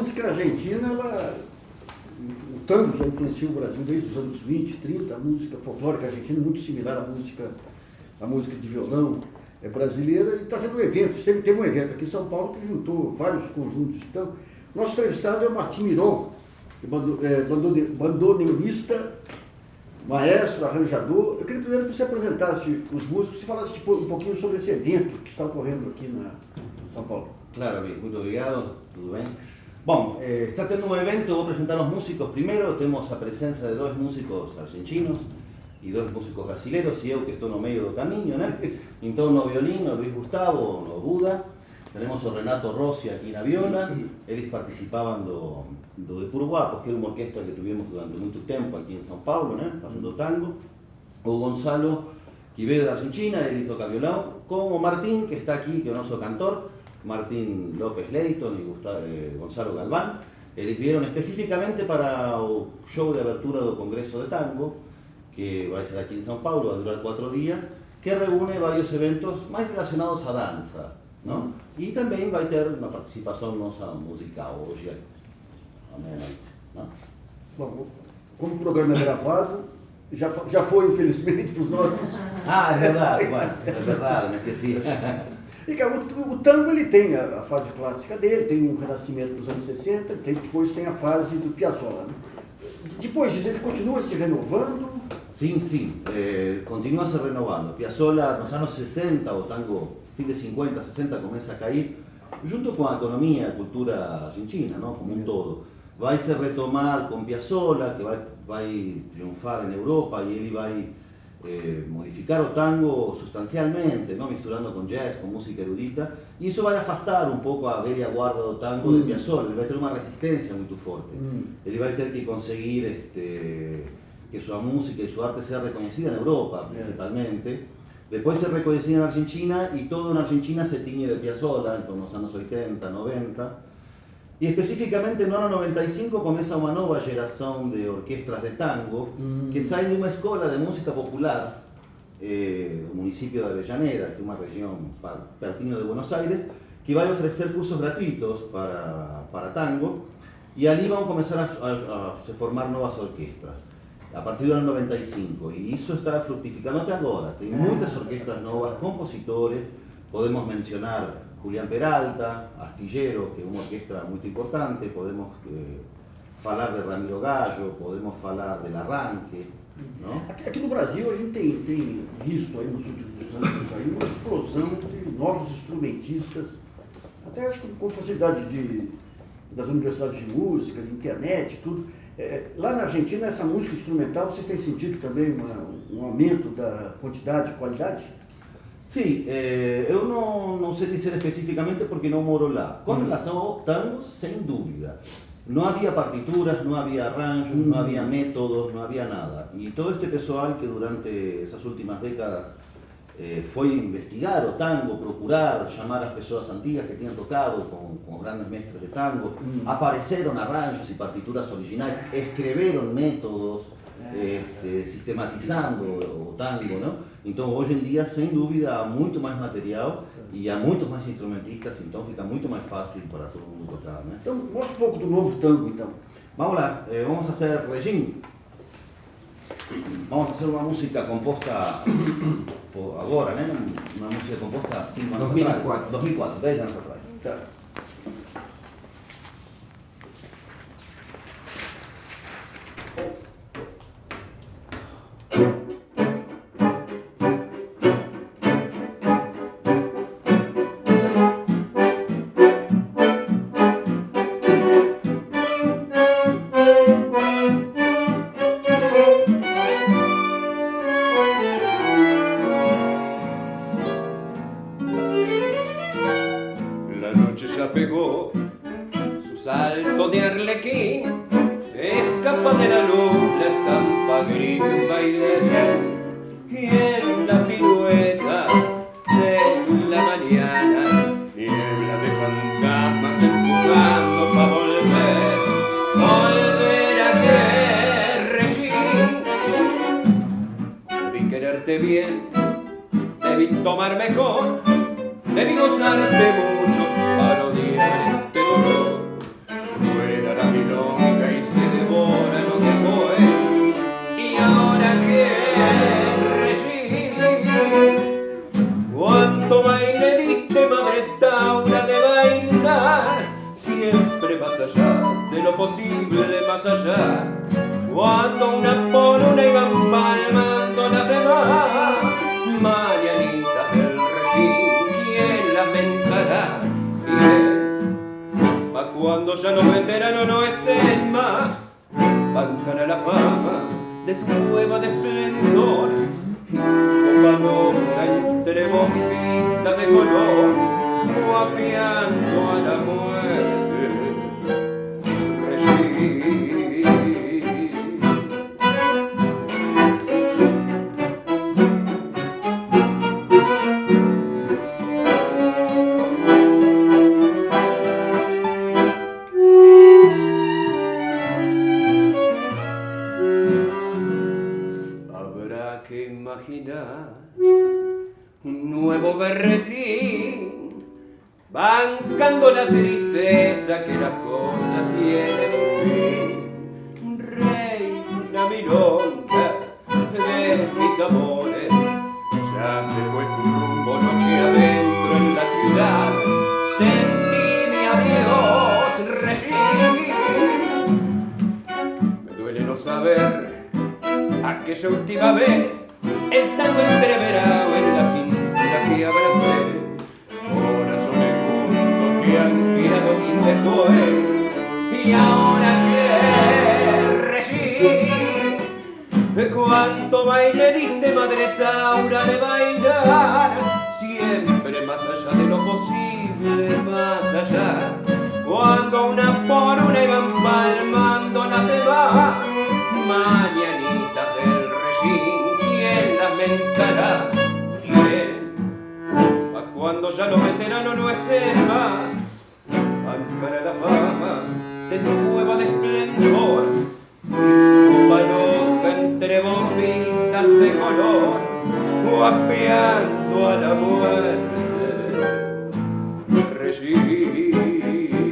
música argentina, o tango já influenciou o Brasil desde os anos 20, 30, a música folclórica argentina é muito similar à música de violão brasileira, e está sendo um evento. Teve um evento aqui em São Paulo que juntou vários conjuntos de tango. Nosso entrevistado é o Martim Miron, bandoneonista, maestro, arranjador. Eu queria primeiro que você apresentasse os músicos e falasse um pouquinho sobre esse evento que está ocorrendo aqui em São Paulo. Claro, bien, muito obrigado, tudo bem? Bom, está tendo um evento, vou apresentar os músicos. Primeiro temos a presença de dois músicos argentinos e dois músicos brasileiros, e eu que estou no meio do caminho, né? Então, no violino, Luis Gustavo, no Buda. Tenemos o Renato Rossi aqui na viola. Eles participavam do De Purguapos, que era uma orquestra que tuvimos durante muito tempo aqui em São Paulo, né? Fazendo tango. O Gonzalo, que veio da Argentina, ele toca violão. Com o Martín, que está aqui, que é o nosso cantor, Martín López Leighton e Gonzalo Galván. Eles vieram especificamente para o show de abertura do Congresso de Tango, que vai ser aqui em São Paulo, vai durar 4 dias, que reúne vários eventos mais relacionados à dança, não? E também vai ter uma participação nossa musical hoje, à meia-noite, não? Bom, como o programa é gravado, já foi, infelizmente, para os nossos... Ah, é verdade, bueno, é verdade, me esqueci. E, cara, o tango ele tem a fase clássica dele, tem um renascimento dos anos 60, depois tem a fase do Piazzolla, né? Depois disso, ele continua se renovando? Sim, continua se renovando. Piazzolla, nos anos 60, o tango, fim de 50, 60, começa a cair, junto com a economia e a cultura argentina, não? Como um todo. Vai se retomar com Piazzolla, que vai triunfar em Europa, e ele vai modificar o tango sustancialmente, ¿no? Misturando con jazz, con música erudita, y eso va a afastar un poco a velha guarda do tango de Piazzolla. Ele vai ter uma resistência muito forte. Ele vai ter que conseguir que sua música y su arte sea reconocida en Europa, principalmente. Después se reconocida en Argentina, y todo en Argentina se tiñe de Piazzolla, en los años 80, 90. E especificamente no ano 95 começa uma nova geração de orquestras de tango que saem de uma escola de música popular do município de Avellaneda, que é uma região pertinho de Buenos Aires, que vai oferecer cursos gratuitos para tango, e ali vão começar a se formar novas orquestras a partir do ano 95, e isso está fructificando até agora. Tem muitas orquestras novas, compositores, podemos mencionar Julián Peralta, Astillero, que é uma orquestra muito importante, podemos falar de Ramiro Gallo, podemos falar del Arranque, não? Aqui no Brasil a gente tem visto aí nos últimos anos aí uma explosão de novos instrumentistas, até acho que com facilidade das universidades de música, de internet, tudo. Lá na Argentina, essa música instrumental, vocês têm sentido também um aumento da quantidade e qualidade? Sim, eu não sei dizer especificamente porque não moro lá. Com relação ao tango, sem dúvida. Não havia partituras, não havia arranjos, não havia métodos, não havia nada. E todo este pessoal que durante essas últimas décadas foi investigar o tango, procurar, chamar as pessoas antigas que tinham tocado com grandes mestres de tango, apareceram arranjos e partituras originais, escreveram métodos, sistematizando o tango, não? Então, hoje em dia, sem dúvida, há muito mais material e há muitos mais instrumentistas, então fica muito mais fácil para todo mundo tocar, né? Então, mostra um pouco do novo tango, então. Vamos lá, vamos fazer Regime. Vamos fazer uma música composta agora, né? Uma música composta há 5 anos 2004. atrás. 2004, 10 anos atrás. Tá. posible más allá. Cuando una por una iban palmando las demás, mañanitas del regín, ¿quién lamentará? ¿Quién? Pa' cuando ya los veteranos no estén más, pa' buscar a la fama de tu cueva de esplendor, y copa loca entre bombitas de color, guapeando a la muerte. Regín. Habrá que imaginar un nuevo berretín, bancando la tristeza que las cosas tienen fin. Reina milonga de mis amores, ya se fue tu rumbo noche adentro en la ciudad. Sentí mi adiós recién. Me duele no saber aquella última vez, el tango entreverado en la cintura que abracé. Corazones juntos que han girado sin después, y ahora que recién, cuánto baile diste, madre Taura, de bailar, siempre más allá de lo posible, más allá. Cuando una por una iban palmando las demás, mañanitas del regín, ¿quién lamentará? ¿Quién? Pa' cuando ya los veteranos no estén más, para la fama de tu cueva de esplendor, copa loca entre bombitas de color, guapeando a la muerte. Regín.